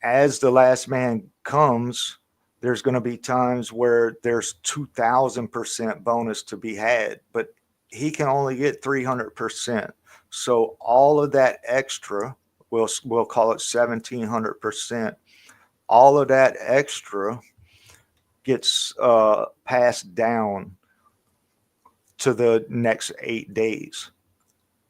as the last man comes, there's going to be times where there's 2,000% bonus to be had, but he can only get 300%. So all of that extra, we'll call it 1,700%. All of that extra gets passed down to the next 8 days.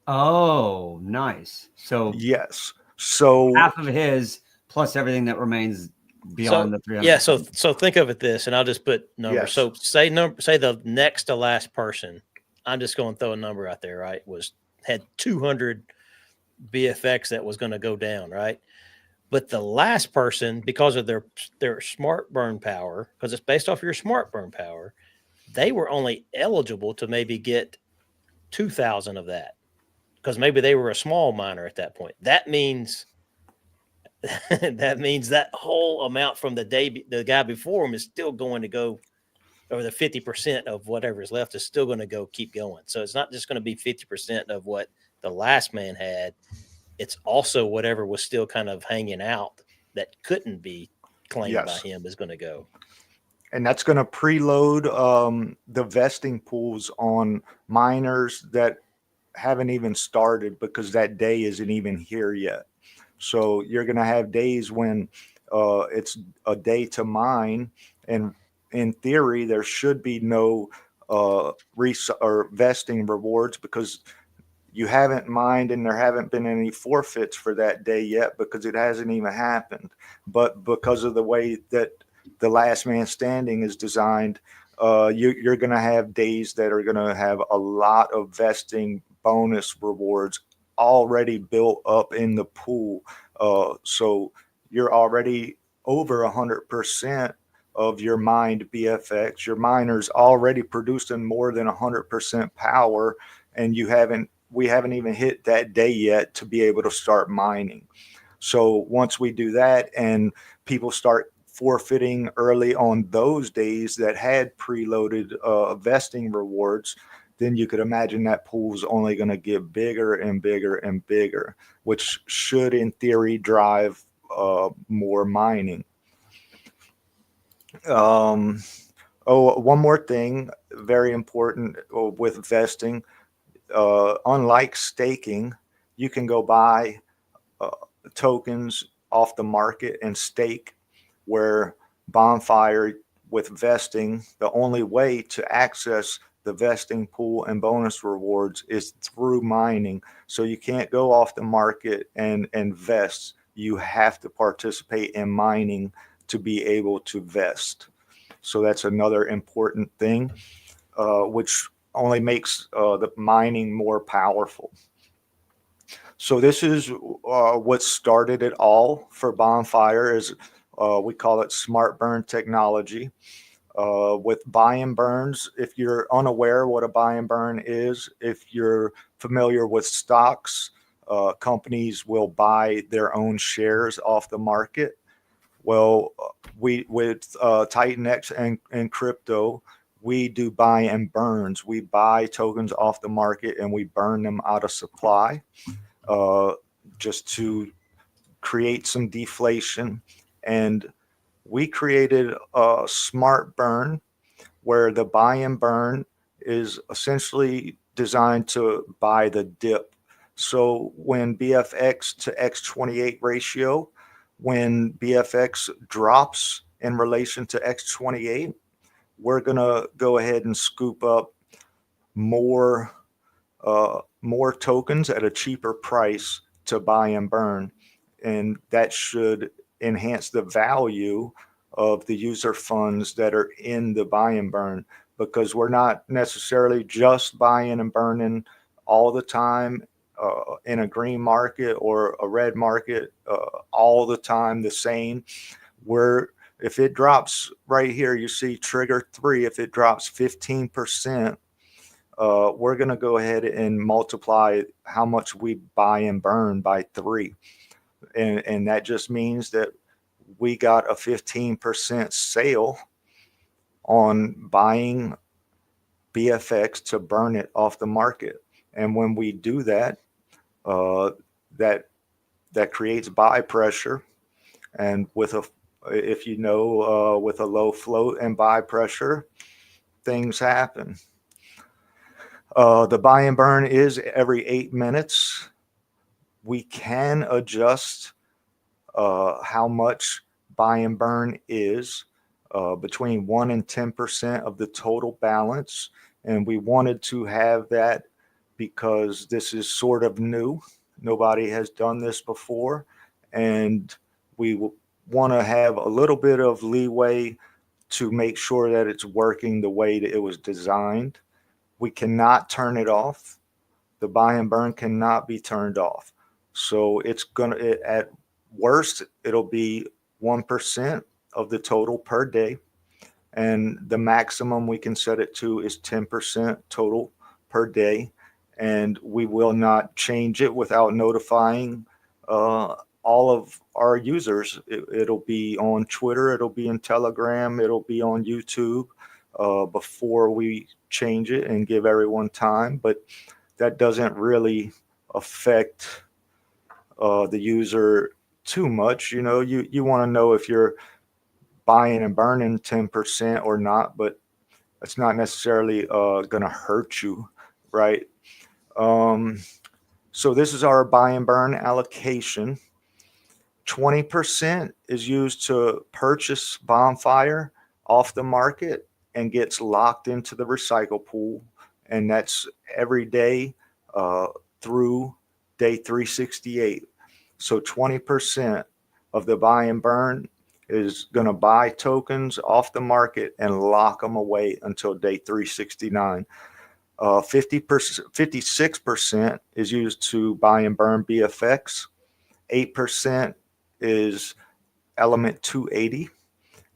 Oh, nice. So Yes. So half of his plus everything that remains beyond the 300. Yeah, so think of it this, and I'll just put numbers. Yes. So say the next to last person, I'm just going to throw a number out there, right? Had 200 BFX that was going to go down, right? But the last person, because of their smart burn power, because it's based off your smart burn power, they were only eligible to maybe get 2,000 of that because maybe they were a small miner at that point. That means that whole amount from the guy before him is still going to go, or the 50% of whatever is left is still going to go keep going. So it's not just going to be 50% of what the last man had. It's also whatever was still kind of hanging out that couldn't be claimed by Yes. him is going to go. And that's going to preload the vesting pools on miners that haven't even started because that day isn't even here yet. So you're going to have days when it's a day to mine, and in theory there should be no or vesting rewards because you haven't mined and there haven't been any forfeits for that day yet because it hasn't even happened. But because of the way that the last man standing is designed, you're going to have days that are going to have a lot of vesting bonus rewards already built up in the pool. So you're already over 100% of your mined BFX. Your miner's already producing more than 100% power, and we haven't even hit that day yet to be able to start mining. So once we do that and people start forfeiting early on those days that had preloaded vesting rewards, then you could imagine that pool's only going to get bigger and bigger and bigger, which should in theory drive more mining. One more thing, very important with vesting. Unlike staking, you can go buy tokens off the market and stake, where Bonfire with vesting, the only way to access the vesting pool and bonus rewards is through mining. So you can't go off the market and vest. You have to participate in mining to be able to vest. So that's another important thing, which only makes the mining more powerful. So this is what started it all for Bonfire. Is we call it smart burn technology. With buy and burns, if you're unaware what a buy and burn is, if you're familiar with stocks, companies will buy their own shares off the market. Well, we with TitanX and crypto, we do buy and burns. We buy tokens off the market and we burn them out of supply, just to create some deflation. And we created a smart burn where the buy and burn is essentially designed to buy the dip. So when BFX to X28 ratio, when BFX drops in relation to X28, we're going to go ahead and scoop up more tokens at a cheaper price to buy and burn. And that should enhance the value of the user funds that are in the buy and burn, because we're not necessarily just buying and burning all the time in a green market or a red market all the time the same. If it drops right here, you see trigger 3, if it drops 15%, we're going to go ahead and multiply how much we buy and burn by 3. And that just means that we got a 15% sale on buying BFX to burn it off the market. And when we do that, that creates buy pressure. And with a low float and buy pressure, things happen. The buy and burn is every 8 minutes. We can adjust how much buy and burn is between 1 and 10% of the total balance. And we wanted to have that because this is sort of new. Nobody has done this before. And we want to have a little bit of leeway to make sure that it's working the way that it was designed. We cannot turn it off. The buy and burn cannot be turned off. So it's going to, at worst, it'll be 1% of the total per day. And the maximum we can set it to is 10% total per day. And we will not change it without notifying all of our users. It'll be on Twitter, it'll be in Telegram, it'll be on YouTube before we change it and give everyone time. But that doesn't really affect the user too much. You know, you want to know if you're buying and burning 10% or not, but it's not necessarily going to hurt you, right? So this is our buy and burn allocation. 20% is used to purchase Bonfire off the market and gets locked into the recycle pool. And that's every day through day 368. So 20% of the buy and burn is going to buy tokens off the market and lock them away until day 369. 56% is used to buy and burn BFX. 8% is Element 280.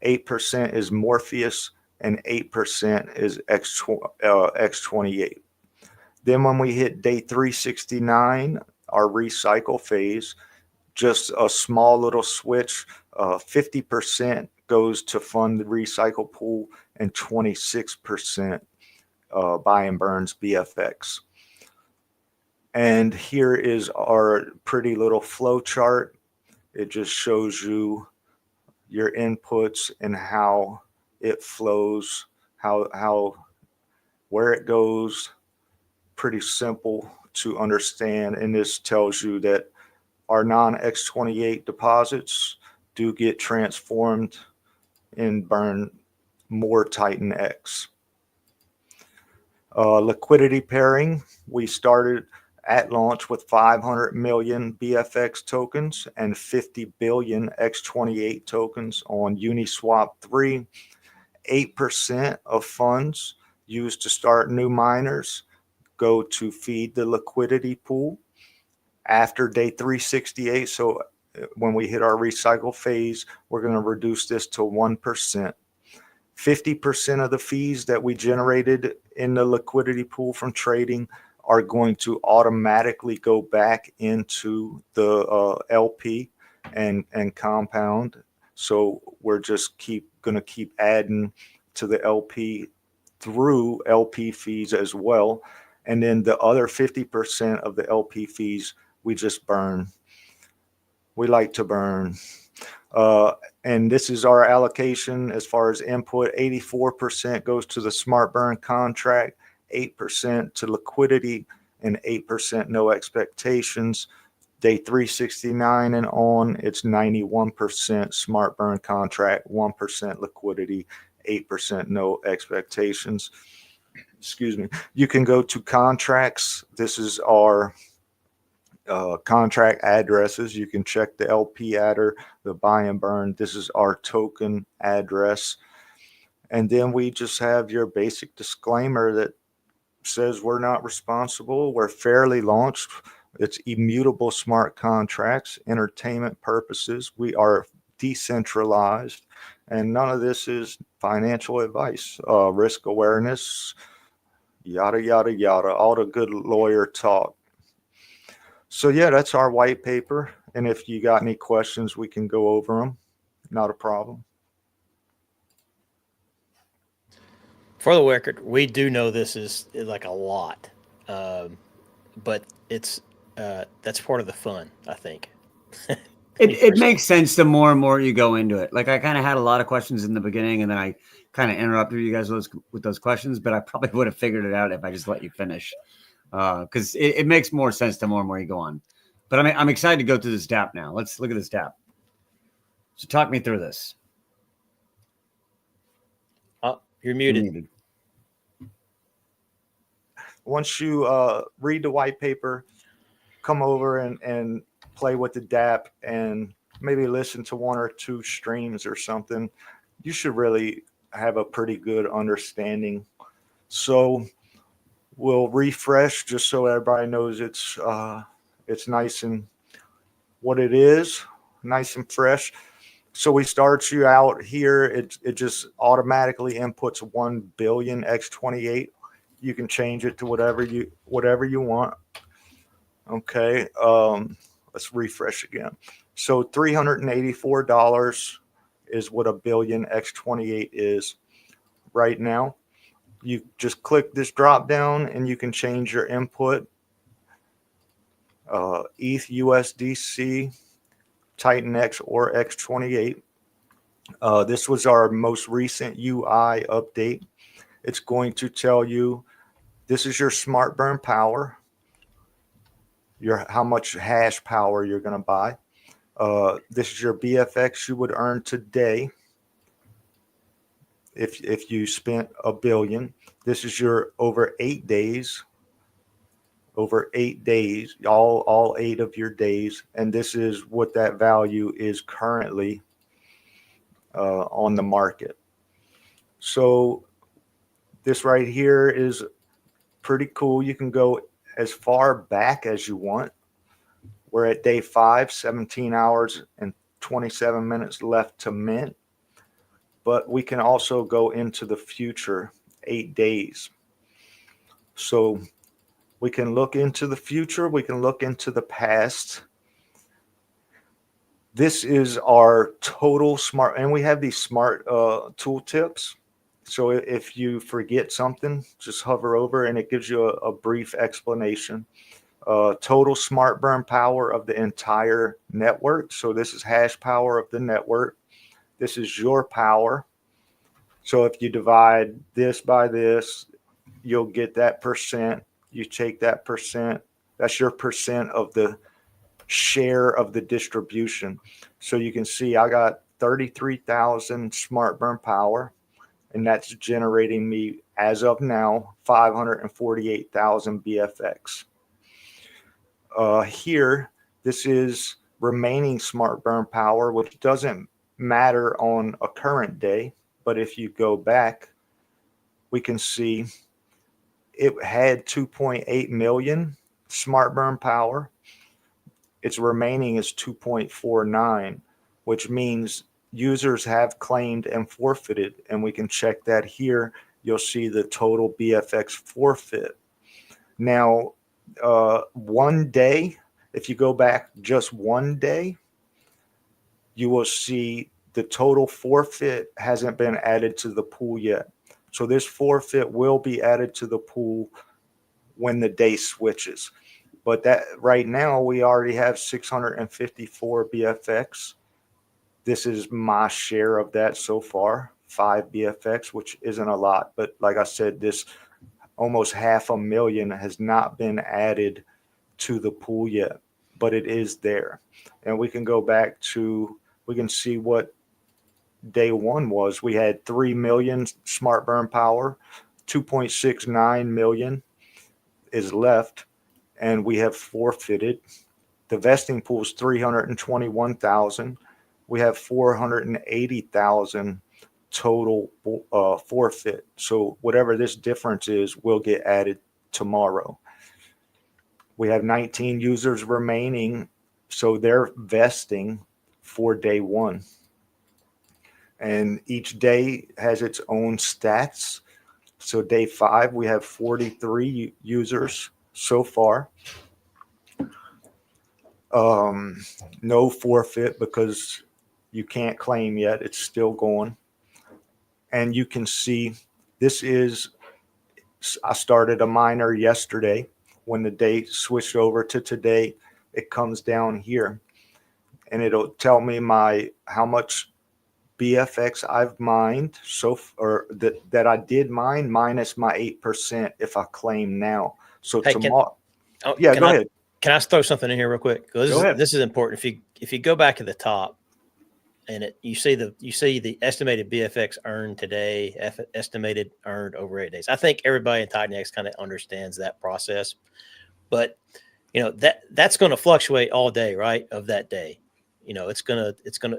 8% is Morpheus, and 8% is X28. Then when we hit day 369, our recycle phase, just a small little switch, 50% goes to fund the recycle pool and 26% buy and burns BFX. And here is our pretty little flow chart. It just shows you your inputs and how it flows, where it goes. Pretty simple to understand. And this tells you that our non-X28 deposits do get transformed and burn more Titan X. Liquidity pairing, we started at launch with 500 million BFX tokens and 50 billion X28 tokens on Uniswap 3. 8% of funds used to start new miners go to feed the liquidity pool after day 368. So when we hit our recycle phase, we're going to reduce this to 1%. 50% of the fees that we generated in the liquidity pool from trading are going to automatically go back into the LP and compound. So we're just going to keep adding to the LP through LP fees as well. And then the other 50% of the LP fees, we just burn. We like to burn. And this is our allocation as far as input. 84% goes to the smart burn contract, 8% to liquidity, and 8% no expectations. Day 369 and on, it's 91% smart burn contract, 1% liquidity, 8% no expectations. Excuse me. You can go to contracts. This is our contract addresses. You can check the LP adder, the buy and burn. This is our token address. And then we just have your basic disclaimer that says we're not responsible. We're fairly launched. It's immutable smart contracts, entertainment purposes. We are decentralized, and none of this is financial advice, risk awareness, yada, yada, yada, all the good lawyer talk. So yeah, that's our white paper. And if you got any questions, we can go over them. Not a problem. For the record, we do know this is like a lot, but it's that's part of the fun, I think. It makes sense the more and more you go into it. Like I kind of had a lot of questions in the beginning, and then I kind of interrupted you guys with those questions, but I probably would have figured it out if I just let you finish, because it makes more sense the more and more you go on. But I'm excited to go through this DApp now. Let's look at this DApp. So talk me through this. Oh, you're muted. Once you read the white paper, come over and play with the DApp and maybe listen to one or two streams or something, you should really have a pretty good understanding. So we'll refresh just so everybody knows it's nice and what it is. nice and fresh. So we start you out here. It just automatically inputs 1 billion x28. You can change it to whatever you want. Okay. Let's refresh again. So $384 is what a billion x28 is right now. You just click this drop down and you can change your input. ETH, USDC, Titan X, or X28. This was our most recent UI update. It's going to tell you this is your smart burn power, how much hash power you're going to buy. This is your BFX you would earn today if you spent a billion. This is your over 8 days. Over 8 days, all 8 of your days, and this is what that value is currently on the market. So this right here is pretty cool. You can go as far back as you want. We're at day 5, 17 hours and 27 minutes left to mint, but we can also go into the future 8 days. So we can look into the future. We can look into the past. This is our total smart, and we have these smart tool tips. So if you forget something, just hover over and it gives you a brief explanation. Total smart burn power of the entire network. So this is hash power of the network. This is your power. So if you divide this by this, you'll get that percent. You take that percent, that's your percent of the share of the distribution. So you can see I got 33,000 smart burn power, and that's generating me, as of now, 548,000 BFX. Here, this is remaining smart burn power, which doesn't matter on a current day, but if you go back, we can see it had 2.8 million smart burn power. Its remaining is 2.49, which means users have claimed and forfeited, and we can check that here. You'll see the total BFX forfeit. Now, one day, if you go back just one day, you will see the total forfeit hasn't been added to the pool yet. So this forfeit will be added to the pool when the day switches. But that right now we already have 654 BFX. This is my share of that so far, 5 BFX, which isn't a lot. But like I said, this almost 500,000 has not been added to the pool yet, but it is there. And we can go back to, we can see what day one was. We had 3 million smart burn power, 2.69 million is left, and we have forfeited. The vesting pool is 321,000. We have 480,000 total forfeit. So whatever this difference is will get added tomorrow. We have 19 users remaining, so they're vesting for day one. And each day has its own stats. So day 5, we have 43 users so far. No forfeit because you can't claim yet. It's still going. And you can see this is, I started a miner yesterday. When the day switched over to today, it comes down here and it'll tell me how much BFX I've mined that I did mine minus my 8% if I claim now. So hey, tomorrow, go ahead. Can I throw something in here real quick? Go ahead. This is important. If you go back to the top, and you see the estimated BFX earned today, estimated earned over 8 days. I think everybody in Titan X kind of understands that process, but that's going to fluctuate all day, right? Of that day, it's gonna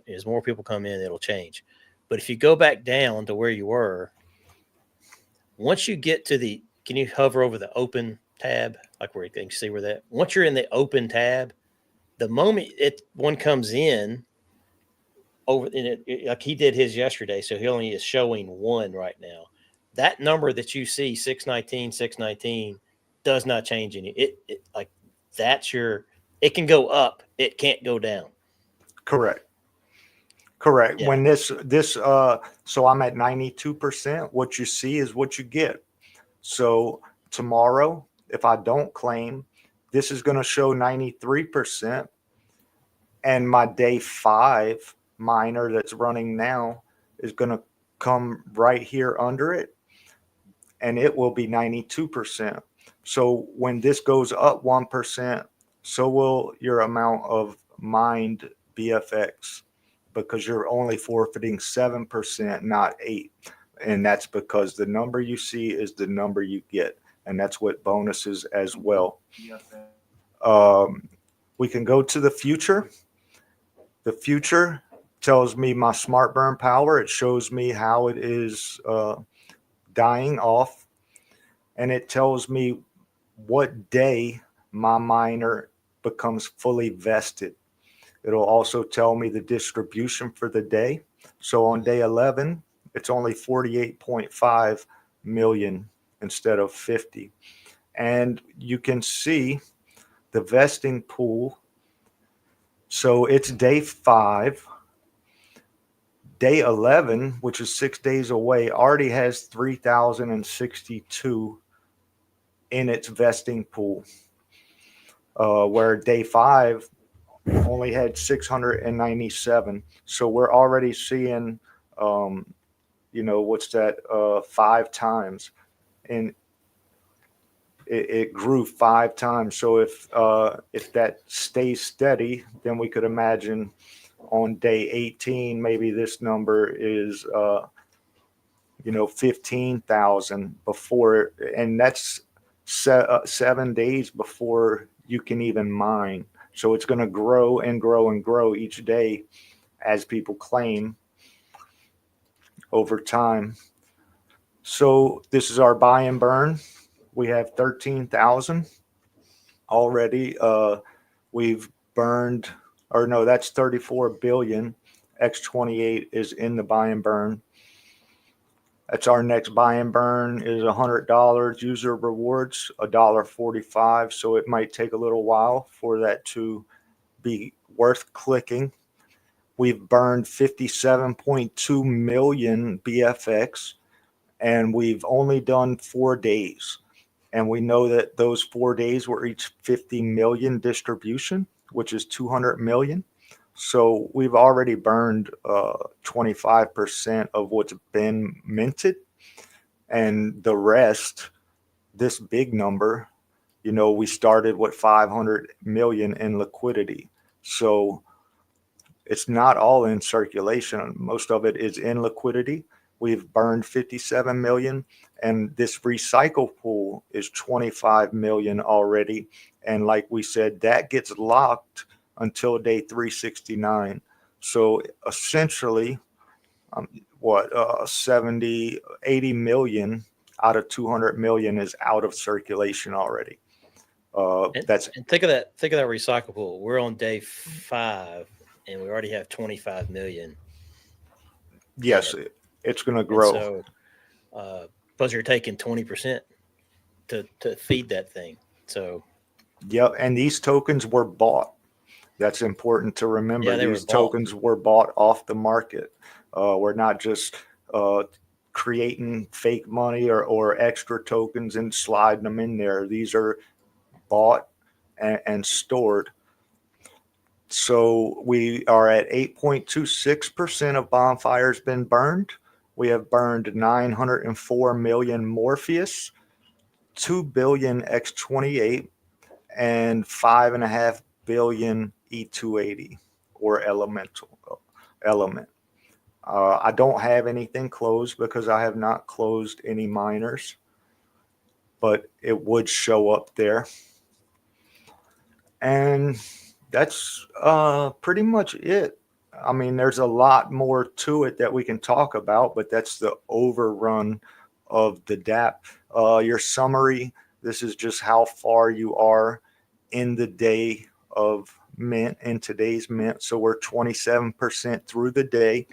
as more people come in, it'll change. But if you go back down to where you were, once you get to can you hover over the open tab, like where you can see where that? Once you're in the open tab, the moment one comes in, over in it, like he did his yesterday, so he only is showing 1 right now. That number that you see, 619, does not change any. It like that's your. It can go up. It can't go down. Correct. Yeah. When so I'm at 92%. What you see is what you get. So tomorrow, if I don't claim, this is going to show 93%. And my day 5 miner that's running now is going to come right here under it, and it will be 92%. So when this goes up 1%, so will your amount of mined BFX, because you're only forfeiting 7%, not 8. And that's because the number you see is the number you get. And that's what bonuses as well. We can go to the future. The future tells me my smart burn power. It shows me how it is dying off. And it tells me what day my miner becomes fully vested. It'll also tell me the distribution for the day. So on day 11, it's only 48.5 million instead of 50. And you can see the vesting pool. So it's day 5. Day 11, which is 6 days away, already has 3,062 in its vesting pool, where day 5 only had 697. So we're already seeing, what's that, 5 times. And it grew 5 times. So if that stays steady, then we could imagine on day 18, maybe this number is, 15,000 before, and that's 7 days before you can even mine. So it's going to grow and grow and grow each day as people claim over time. So this is our buy and burn. We have 13,000 already. We've burned, or no, that's 34 billion. X28 is in the buy and burn. That's our next buy and burn is $100. User rewards $1.45. So it might take a little while for that to be worth clicking. We've burned 57.2 million BFX, and we've only done 4 days. And we know that those 4 days were each 50 million distribution, which is 200 million. So we've already burned 25% of what's been minted. And the rest, this big number, we started with 500 million in liquidity. So it's not all in circulation. Most of it is in liquidity. We've burned 57 million, and this recycle pool is 25 million already. And like we said, that gets locked until day 369. So essentially, 70, 80 million out of 200 million is out of circulation already. And think of that recycle pool. We're on day 5, and we already have 25 million. Yes, it's going to grow. And so, because you're taking 20% to feed that thing. So, yep, and these tokens were bought. That's important to remember. Yeah, these tokens were bought off the market. We're not just creating fake money or extra tokens and sliding them in there. These are bought and stored. So we are at 8.26% of Bonfire's been burned. We have burned 904 million Morpheus, 2 billion X28, and 5.5 billion E280 or element. I don't have anything closed because I have not closed any miners, but it would show up there. And that's pretty much it. I mean, there's a lot more to it that we can talk about, but that's the overrun of the DApp. Your summary, this is just how far you are in the day of mint in today's mint. So we're 27% through the day.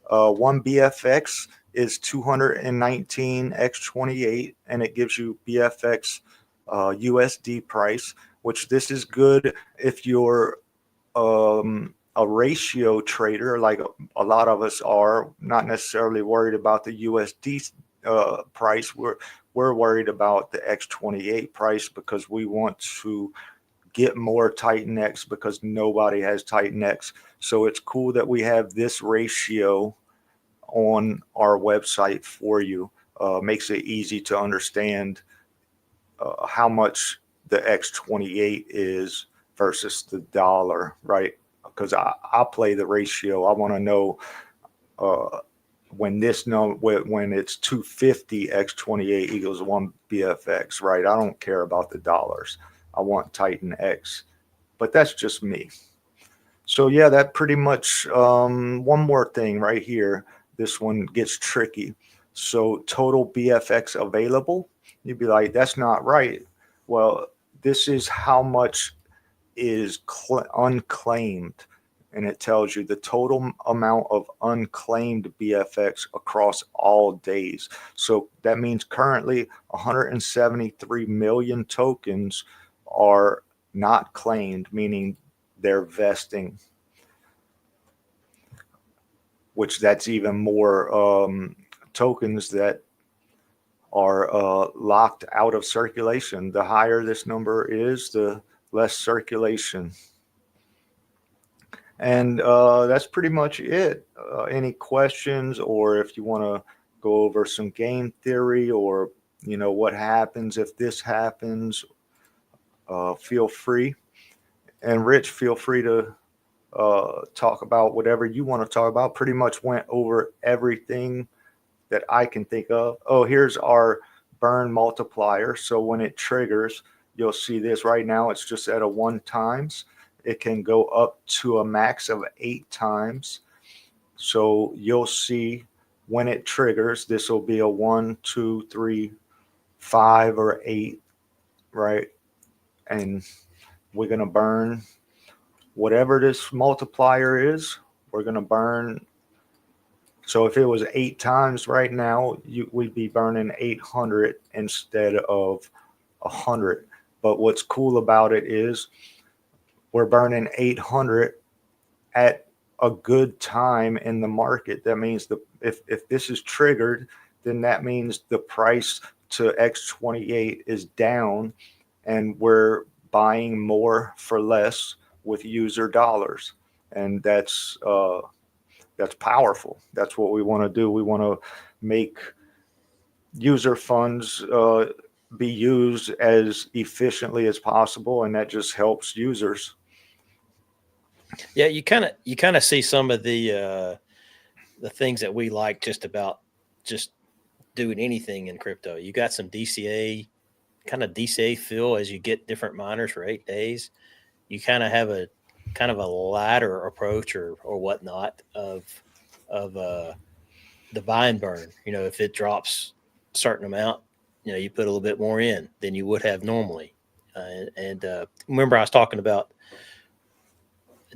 One BFX is 219 X28, and it gives you BFX USD price, which this is good if you're a ratio trader, like a lot of us are, not necessarily worried about the USD price. We're worried about the X28 price because we want to get more Titan X because nobody has Titan X. So it's cool that we have this ratio on our website for you. Makes it easy to understand how much the X28 is versus the dollar, right? Because I play the ratio. I want to know when when it's 250 X28 equals 1 BFX, right? I don't care about the dollars. I want Titan X, but that's just me. So yeah, that pretty much, one more thing right here. This one gets tricky. So total BFX available, you'd be like, that's not right. Well, this is how much is unclaimed. And it tells you the total amount of unclaimed BFX across all days. So that means currently 173 million tokens are not claimed, meaning they're vesting, which that's even more tokens that are locked out of circulation. The higher this number is, the less circulation. And that's pretty much it. Any questions, or if you want to go over some game theory, or what happens if this happens, feel free. And Rich, feel free to talk about whatever you want to talk about. Pretty much went over everything that I can think of. Oh, here's our burn multiplier. So when it triggers, you'll see this right now. It's just at a 1 times. It can go up to a max of 8 times. So you'll see when it triggers, this will be a 1, 2, 3, 5, or 8, right? And we're going to burn whatever this multiplier is. We're going to burn. So if it was 8 times right now, we'd be burning 800 instead of 100. But what's cool about it is we're burning 800 at a good time in the market. That means if this is triggered, then that means the price to X28 is down, and we're buying more for less with user dollars. And that's powerful. That's what we want to do. We want to make user funds be used as efficiently as possible, and that just helps users. Yeah, you kind of see some of the things that we like just about just doing anything in crypto. You got some DCA feel as you get different miners for 8 days. You kind of have a ladder approach or whatnot of the buy and burn. If it drops a certain amount, you put a little bit more in than you would have normally. Remember I was talking about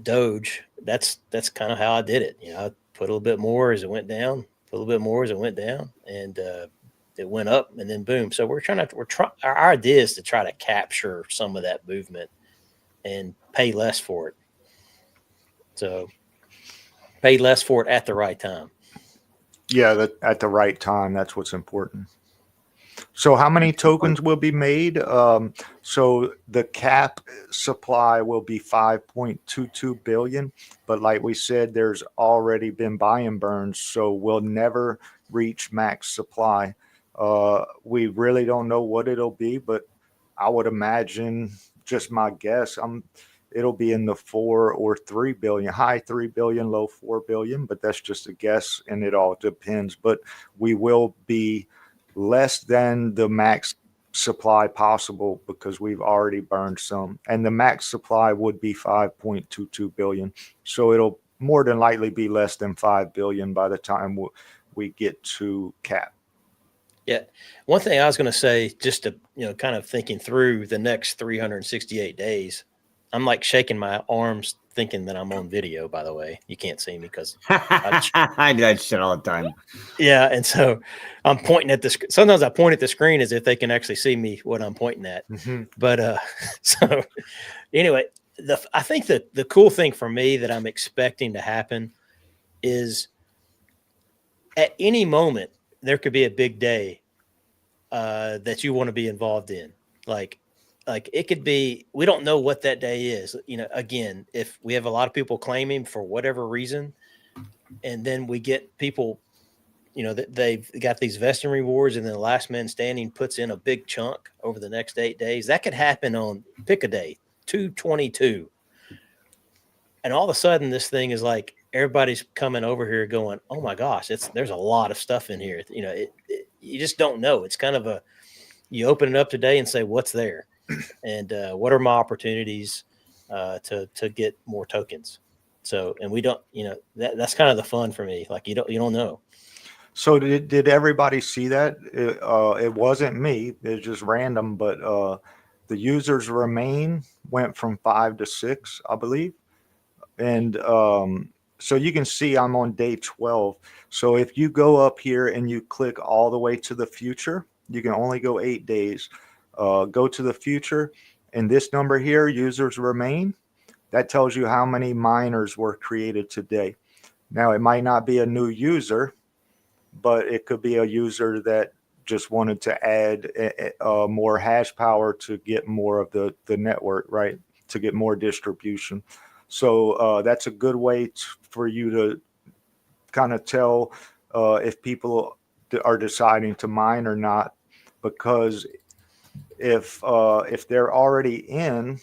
Doge. That's kind of how I did it. I put a little bit more as it went down, put a little bit more as it went down, and it went up, and then boom. So our idea is to try to capture some of that movement and pay less for it. So pay less for it at the right time. Yeah, at the right time. That's what's important. So how many tokens will be made? So the cap supply will be 5.22 billion. But like we said, there's already been buy and burns, so we'll never reach max supply. We really don't know what it'll be, but I would imagine, just my guess, it'll be in the 4 or 3 billion, high 3 billion, low 4 billion, but that's just a guess, and it all depends. But we will be less than the max supply possible because we've already burned some, and the max supply would be 5.22 billion. So it'll more than likely be less than 5 billion by the time we get to cap. Yeah. One thing I was going to say, just to, kind of thinking through the next 368 days, I'm like shaking my arms thinking that I'm on video, by the way. You can't see me because I do that shit all the time. yeah. And so I'm pointing at sometimes I point at the screen as if they can actually see me what I'm pointing at. Mhm. But so anyway, I think that the cool thing for me that I'm expecting to happen is at any moment there could be a big day that you want to be involved in. Like it could be, we don't know what that day is. You know, again, if we have a lot of people claiming for whatever reason, and then we get people, you know, that they've got these vesting rewards, and then the last man standing puts in a big chunk over the next 8 days. That could happen on pick a day, 2/22. And all of a sudden this thing is like, everybody's coming over here going, oh my gosh, there's a lot of stuff in here. You know, you just don't know. It's kind of you open it up today and say, what's there? And what are my opportunities to get more tokens? So, and we don't, you know, that's kind of the fun for me. Like you don't know. So did everybody see that? It wasn't me. It's just random, but the users remain went from 5 to 6, I believe. And so you can see I'm on day 12. So if you go up here and you click all the way to the future, you can only go 8 days. Go to the future, and this number here, users remain, that tells you how many miners were created today. Now, it might not be a new user, but it could be a user that just wanted to add more hash power to get more of the network, right? To get more distribution. So that's a good way for you to kind of tell if people are deciding to mine or not, because if they're already in,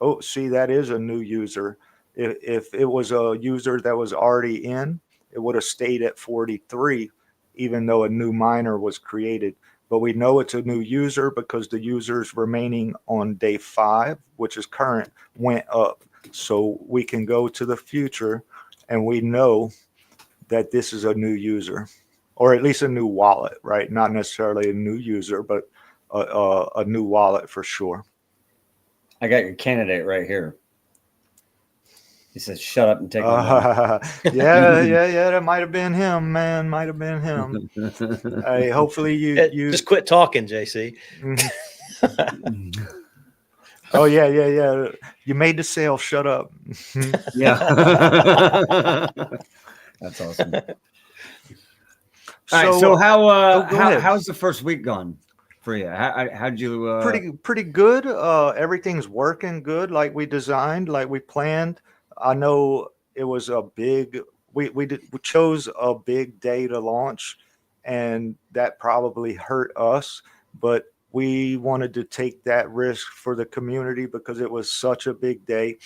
oh, see, that is a new user. If it was a user that was already in, it would have stayed at 43, even though a new miner was created. But we know it's a new user because the users remaining on day 5, which is current, went up. So we can go to the future and we know that this is a new user, or at least a new wallet, right? Not necessarily a new user, but a new wallet for sure. I got your candidate right here. He says, "Shut up and take my money." Yeah. That might have been him, man. Might have been him. Hey, hopefully you just quit talking, JC. Oh yeah. You made the sale. Shut up. Yeah. That's awesome. All right. So how's the first week gone for you? How'd you? Pretty good. Everything's working good, like we designed, like we planned. I know it was a big. We chose a big day to launch, and that probably hurt us. But we wanted to take that risk for the community because it was such a big day.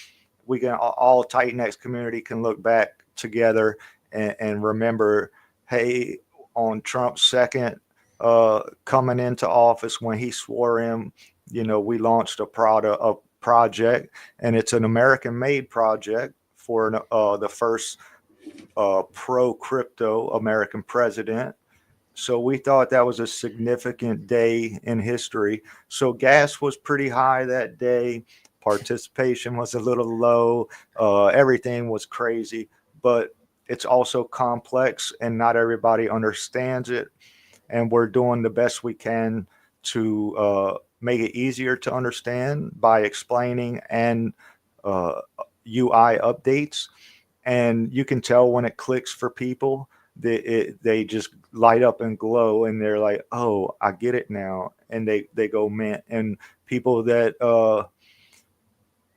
We can all Titan X community can look back together and remember, hey, on Trump's second coming into office, when he swore in, you know, we launched a project, and it's an American-made project for the first pro crypto American president. So we thought that was a significant day in history. So gas was pretty high that day. Participation was a little low. Everything was crazy, but it's also complex and not everybody understands it. And we're doing the best we can to make it easier to understand by explaining and UI updates. And you can tell when it clicks for people, they just light up and glow, and they're like, oh, I get it now. And they go mint. And people that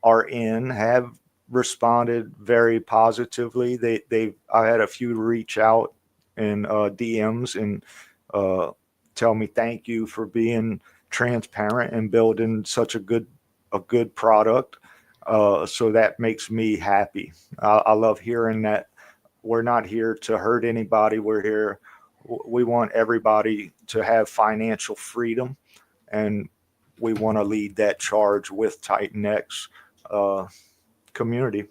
are in have responded very positively. I had a few reach out in DMs and tell me thank you for being transparent and building such a good product. So that makes me happy. I love hearing that. We're not here to hurt anybody. We want everybody to have financial freedom, and we want to lead that charge with Titan X community.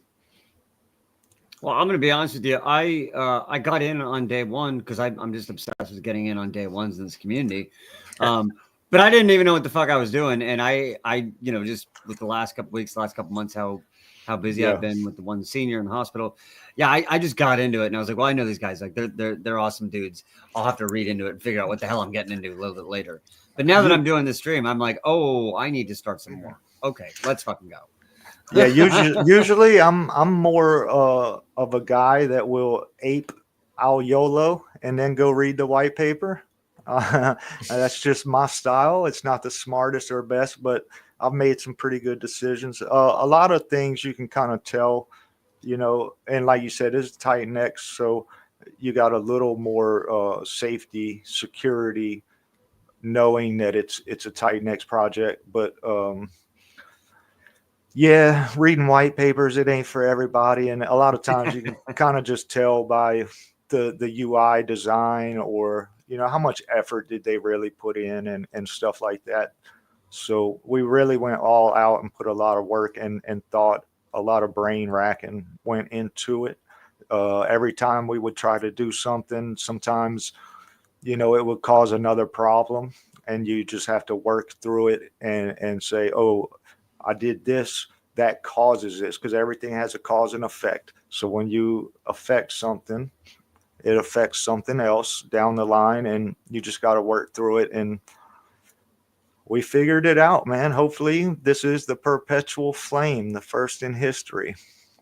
Well, I'm going to be honest with you. I got in on day one because I'm just obsessed with getting in on day ones in this community. But I didn't even know what the fuck I was doing. And I, just with the last couple weeks, last couple months, how busy I've been with the one senior in the hospital. Yeah, I just got into it and I was like, well, I know these guys. Like they're awesome dudes. I'll have to read into it and figure out what the hell I'm getting into a little bit later. But now that I'm doing this stream, I'm like, oh, I need to start some more. Okay, let's fucking go. Yeah, usually I'm more of a guy that will ape al YOLO and then go read the white paper. That's just my style. It's not the smartest or best, but I've made some pretty good decisions. A lot of things you can kind of tell, and like you said, it's tight necks, so you got a little more safety, security, knowing that it's a tight necks project. But yeah, reading white papers, it ain't for everybody. And a lot of times you can kind of just tell by the UI design or, how much effort did they really put in and stuff like that. So we really went all out and put a lot of work and thought, a lot of brain racking went into it. Every time we would try to do something, sometimes, it would cause another problem and you just have to work through it and say, oh, I did this, that causes this, because everything has a cause and effect. So when you affect something, it affects something else down the line, and you just got to work through it. And we figured it out, man. Hopefully this is the perpetual flame, the first in history.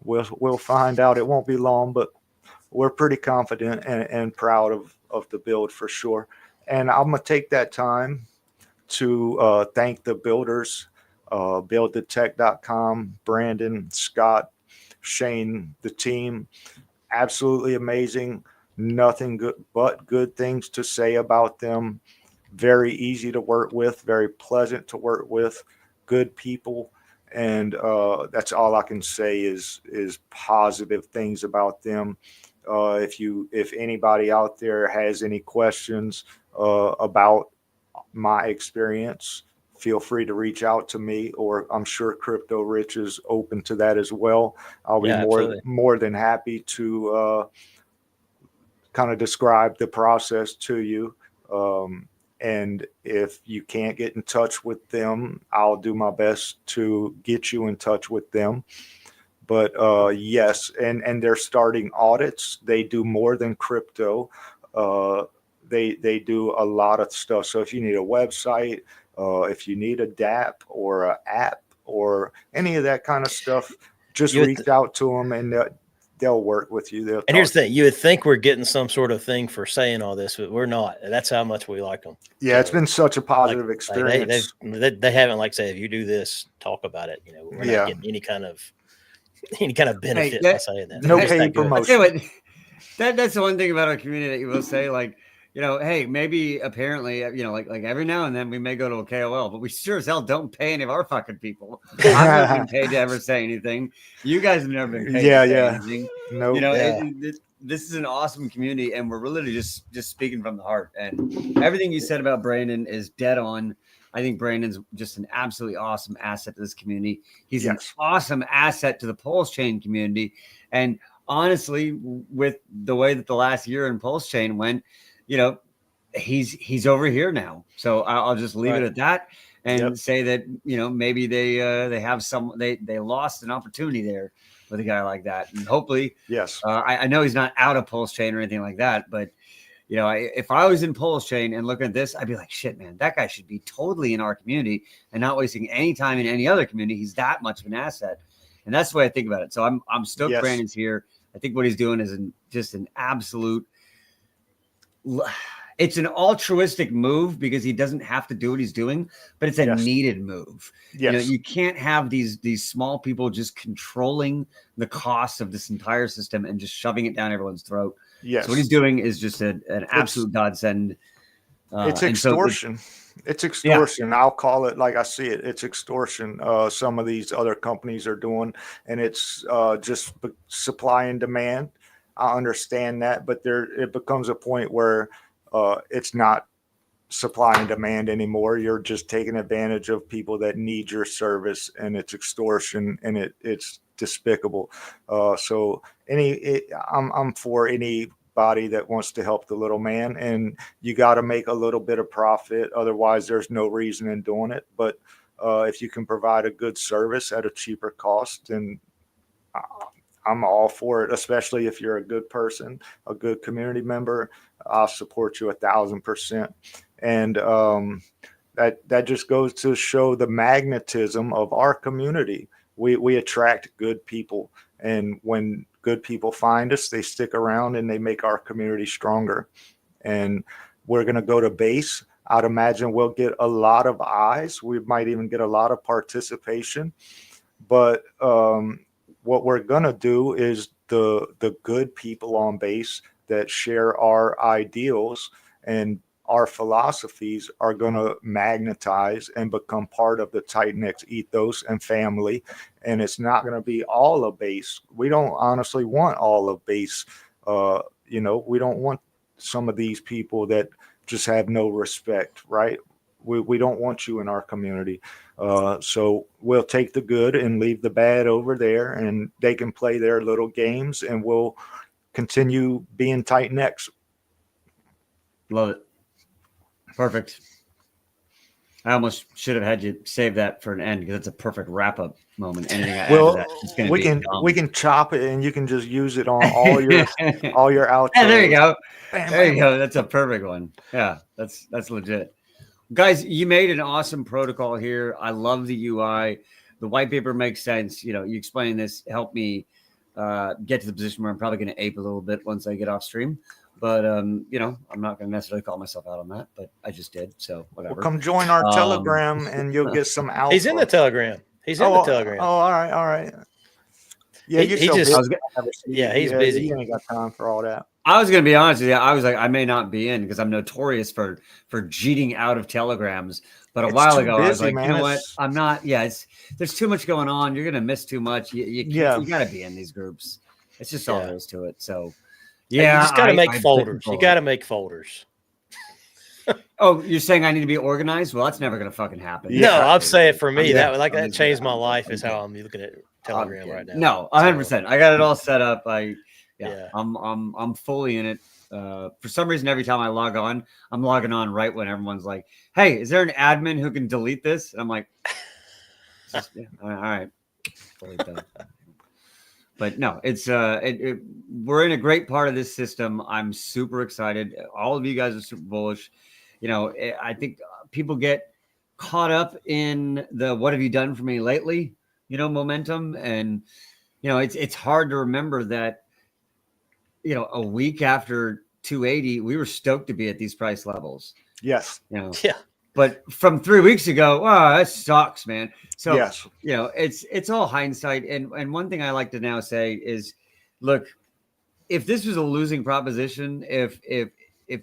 We'll find out. It won't be long, but we're pretty confident and proud of the build for sure. And I'm going to take that time to thank the builders, buildthetech.com, Brandon, Scott, Shane, the team. Absolutely amazing. Nothing but good things to say about them. Very easy to work with, very pleasant to work with, good people. And that's all I can say is positive things about them. If anybody out there has any questions about my experience, feel free to reach out to me, or I'm sure Crypto Rich is open to that as well. I'll be more than happy to kind of describe the process to you. And if you can't get in touch with them, I'll do my best to get you in touch with them. But yes, and they're starting audits. They do more than crypto. They do a lot of stuff. So if you need a website, if you need a DApp or an app or any of that kind of stuff, just reach out to them and they'll work with you. And here's the thing: you would think we're getting some sort of thing for saying all this, but we're not. That's how much we like them. Yeah, so it's been such a positive experience. They haven't say, if you do this, talk about it. We're not getting any kind of benefit by saying that. No paid promotion. That's the one thing about our community that you will say, hey, maybe apparently, like every now and then we may go to a KOL, but we sure as hell don't pay any of our fucking people. I've never been paid to ever say anything. You guys have never been paid to say anything. No, this is an awesome community, and we're really just speaking from the heart. And everything you said about Brandon is dead on. I think Brandon's just an absolutely awesome asset to this community. He's an awesome asset to the Pulse Chain community. And honestly, with the way that the last year in Pulse Chain went, he's over here now. So I'll just leave it at that and say that, maybe they have they lost an opportunity there with a guy like that. And hopefully, I know he's not out of Pulse Chain or anything like that, but if I was in Pulse Chain and looking at this, I'd be like, shit, man, that guy should be totally in our community and not wasting any time in any other community. He's that much of an asset. And that's the way I think about it. So I'm stoked Brandon's here. I think what he's doing is just an absolute, it's an altruistic move because he doesn't have to do what he's doing, but it's a needed move. Yes. You can't have these small people just controlling the cost of this entire system and just shoving it down everyone's throat. Yes. So what he's doing is just an absolute godsend. It's extortion. It's extortion. I'll call it like I see it. It's extortion. Some of these other companies are doing, and it's just supply and demand. I understand that, but it becomes a point where it's not supply and demand anymore. You're just taking advantage of people that need your service, and it's extortion, and it's despicable. So I'm for anybody anybody that wants to help the little man, and you got to make a little bit of profit. Otherwise, there's no reason in doing it. But if you can provide a good service at a cheaper cost, then I'm all for it, especially if you're a good person, a good community member. I'll support you 1,000%. And that just goes to show the magnetism of our community. We attract good people, and when good people find us, they stick around and they make our community stronger. And we're going to go to base. I'd imagine we'll get a lot of eyes. We might even get a lot of participation. But what we're going to do is the good people on base that share our ideals and our philosophies are going to magnetize and become part of the Titan X ethos and family. And it's not going to be all of base. We don't honestly want all of base. We don't want some of these people that just have no respect, right? We don't want you in our community. So we'll take the good and leave the bad over there, and they can play their little games, and we'll continue being Titan X. Love it. Perfect. I almost should have had you save that for an end, because it's a perfect wrap-up moment. Anything I add to that, it's gonna we can chop it, and you can just use it on all your outros. Yeah, there you go. Bam, There you bam. go. That's a perfect one. Yeah, that's legit. Guys, you made an awesome protocol here. I love the UI. The white paper makes sense. You explain this, help me get to the position where I'm probably going to ape a little bit once I get off stream. But, I'm not going to necessarily call myself out on that, but I just did. So whatever. Well, come join our Telegram and you'll get some alpha. He's in the Telegram. He's in the Telegram. Oh, all right. Yeah, he's busy. He's busy. He ain't got time for all that. I was going to be honest with you. I was like, I may not be in, because I'm notorious for jeeting out of telegrams. But a while ago, I was like, man, you know what? I'm not. Yeah, there's too much going on. You're going to miss too much. You got to be in these groups. It's just all there is to it. So, yeah. You just got to make folders. You got to make folders. Oh, you're saying I need to be organized? Well, that's never going to fucking happen. No, I'm saying for me, that changed my life, is how I'm looking at Telegram right now. No, 100%. I got it all set up. I'm fully in it. For some reason, every time I log on, I'm logging on right when everyone's like, "Hey, is there an admin who can delete this?" And I'm like, all right, fully done. But no, it's we're in a great part of this system. I'm super excited. All of you guys are super bullish. I think people get caught up in the "what have you done for me lately?" momentum, and it's hard to remember that. A week after 280, we were stoked to be at these price levels. Yes. Yeah. But from 3 weeks ago, that sucks, man. So, yes. It's all hindsight. And one thing I like to now say is, look, if this was a losing proposition, if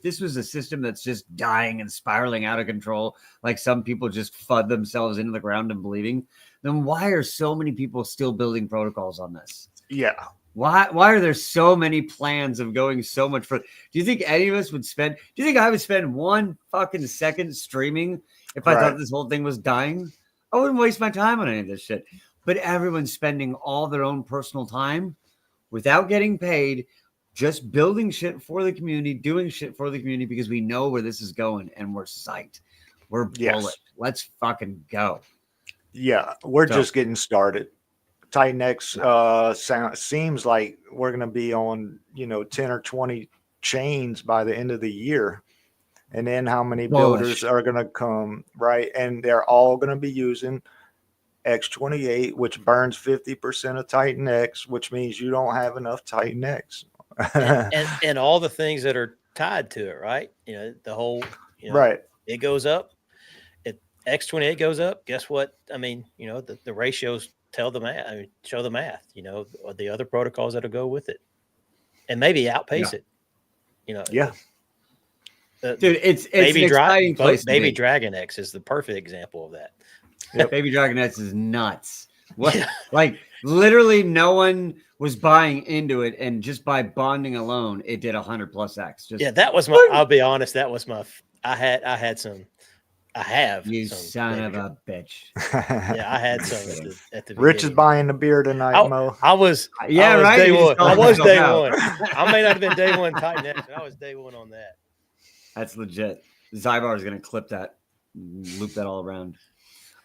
this was a system that's just dying and spiraling out of control, like some people just fud themselves into the ground and bleeding, then why are so many people still building protocols on this? Yeah. Why are there so many plans of going so much further? Do you think any of us would spend? Do you think I would spend 1 fucking second streaming if I thought this whole thing was dying? I wouldn't waste my time on any of this shit. But everyone's spending all their own personal time without getting paid, just building shit for the community, doing shit for the community, because we know where this is going and we're psyched. We're bullet. Let's fucking go. Yeah, we're just getting started. Titan X seems like we're going to be on 10 or 20 chains by the end of the year, and then how many builders are going to come, right? And they're all going to be using X28, which burns 50% of Titan X, which means you don't have enough Titan X. and all the things that are tied to it, right? The whole right. It goes up. X28 goes up. Guess what? I mean, the ratios tell the math. I mean, show the math. Or the other protocols that'll go with it, and maybe outpace it. Dude, it's Baby an exciting place. Baby Dragon X is the perfect example of that. Yep. Baby Dragon X is nuts. What? Yeah. Like literally, no one was buying into it, and just by bonding alone, it did 100+ X. That was my. I'll be honest. That was my. I had some I have. You some son of David a bitch. Yeah, I had some at the beginning. Rich is buying the beer tonight, Mo. I was Yeah, right. day You just one. I called was yourself day out. one. I may not have been day one Titan X, but I was day one on that. That's legit. Zybar is going to clip that, loop that all around.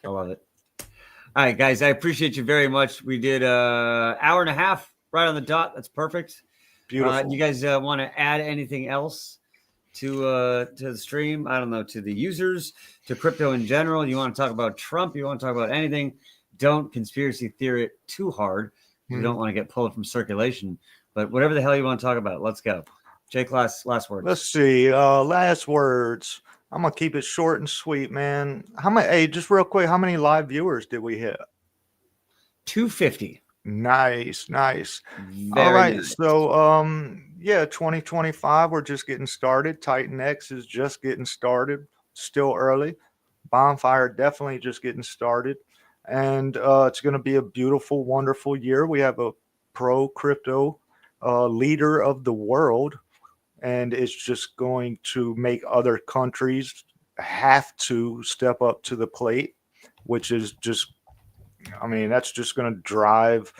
I love it. All right, guys, I appreciate you very much. We did an hour and a half right on the dot. That's perfect. Beautiful. You guys want to add anything else to the stream? I don't know, to the users, to crypto in general. You want to talk about Trump? You want to talk about anything? Don't conspiracy theory it too hard. You don't want to get pulled from circulation. But whatever the hell you want to talk about, let's go. Jake, last words. Let's see. Last words. I'm gonna keep it short and sweet, man. How many? Hey, just real quick, how many live viewers did we hit? 250. Nice. Very All right. nice. So, yeah, 2025. We're just getting started. Titan X is just getting started. Still early. Bonfire definitely just getting started, and it's going to be a beautiful, wonderful year. We have a pro crypto leader of the world, and it's just going to make other countries have to step up to the plate, which is just, I mean, that's just going to drive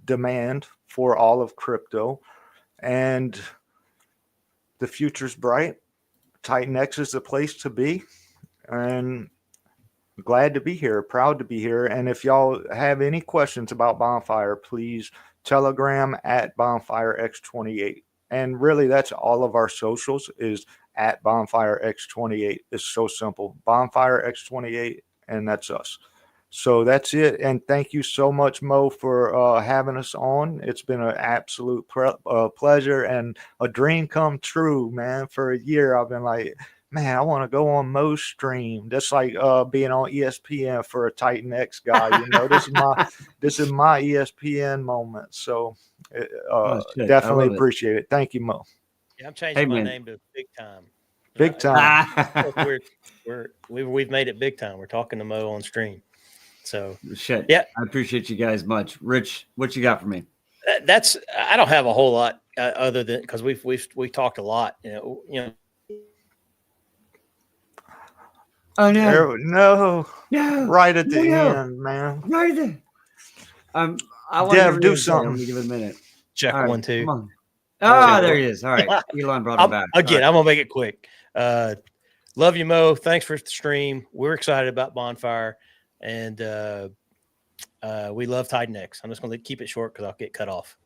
demand for all of crypto, and the future's bright. Titan X is the place to be, and glad to be here, proud to be here. And if y'all have any questions about Bonfire, please Telegram at Bonfire X28. And really, that's all of our socials is at Bonfire X28. It's so simple. Bonfire X28, and that's us. So that's it. And thank you so much, Mo, for having us on. It's been an absolute pleasure and a dream come true, man. For a year, I've been like, man, I want to go on Mo's stream. That's like being on ESPN for a Titan X guy. You know, this is my ESPN moment. So definitely appreciate it. Thank you, Mo. Yeah, I'm changing my name to Big Time. Big Time. We've made it big time. We're talking to Mo on stream. So shit. Yeah, I appreciate you guys much. Rich, what you got for me? I don't have a whole lot other than because we've talked a lot. You know. Oh no! No! Right at the end, man. Right there. I want Dev, to do something. Let me give it a minute. Check right, 1 2. Come on. There he is. All right. Elon brought him back. Again, I'm gonna make it quick. Love you, Mo. Thanks for the stream. We're excited about Bonfire, and we love Titan X. I'm just gonna keep it short because I'll get cut off.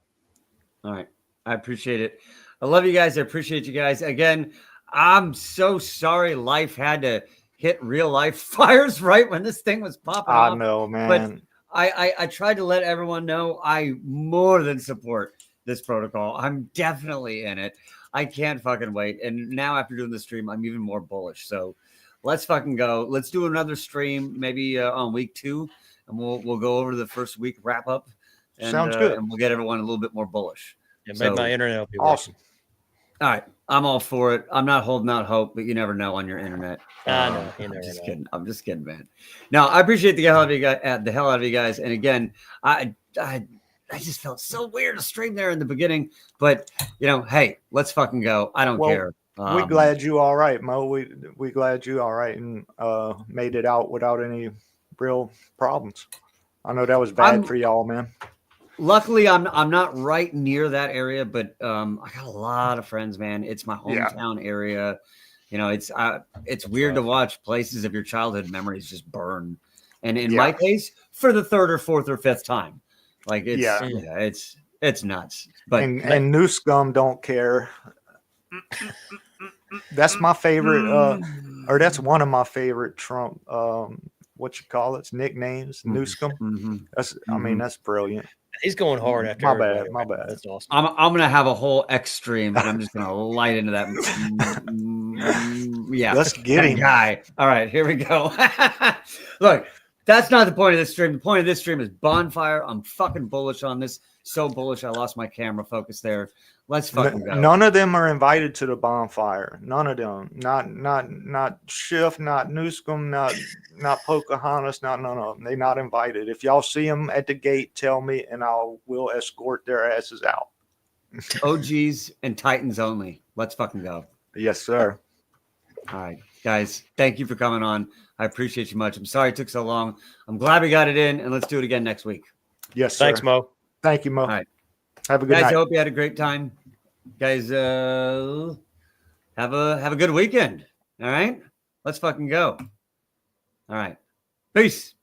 All right. I appreciate it. I love you guys. I appreciate you guys. Again, I'm so sorry life had to hit real life fires right when this thing was popping off. I know, man. But I tried to let everyone know I more than support this protocol. I'm definitely in it. I can't fucking wait. And now after doing the stream, I'm even more bullish. So let's fucking go. Let's do another stream maybe on week 2, and we'll go over the first week wrap up. And, sounds good. And we'll get everyone a little bit more bullish. Yeah, maybe my internet will be awesome. All right. I'm all for it. I'm not holding out hope, but you never know on your internet. I know. Kidding. I'm just kidding, man. No, I appreciate the hell out of you guys. And again, I just felt so weird to stream there in the beginning, but hey, let's fucking go. I don't care. We're glad you all right, Mo. We glad you all right and made it out without any real problems. I know that was bad for y'all, man. Luckily, I'm not right near that area, but I got a lot of friends, man. It's my hometown area. It's weird to watch places of your childhood memories just burn, and in my case, for the 3rd or 4th or 5th time, like it's nuts. But and New Scum don't care. That's my favorite, or that's one of my favorite Trump. What you call it? Nicknames, New Scum. I mean, that's brilliant. He's going hard after. My bad. That's awesome. I'm gonna have a whole X stream, and I'm just gonna light into that. Let's get him, guy. All right, here we go. Look, that's not the point of this stream. The point of this stream is Bonfire. I'm fucking bullish on this. So bullish, I lost my camera focus there. Let's fucking go. None of them are invited to the Bonfire. None of them. Not Schiff, not Newscomb, not Pocahontas, not none of them. They're not invited. If y'all see them at the gate, tell me, and will escort their asses out. OGs and Titans only. Let's fucking go. Yes, sir. All right. Guys, thank you for coming on. I appreciate you much. I'm sorry it took so long. I'm glad we got it in, and let's do it again next week. Yes, sir. Thanks, Mo. Thank you, Mo. All right. Have a good Guys, night. I hope you had a great time. Guys, have a good weekend. All right? Let's fucking go. All right. Peace.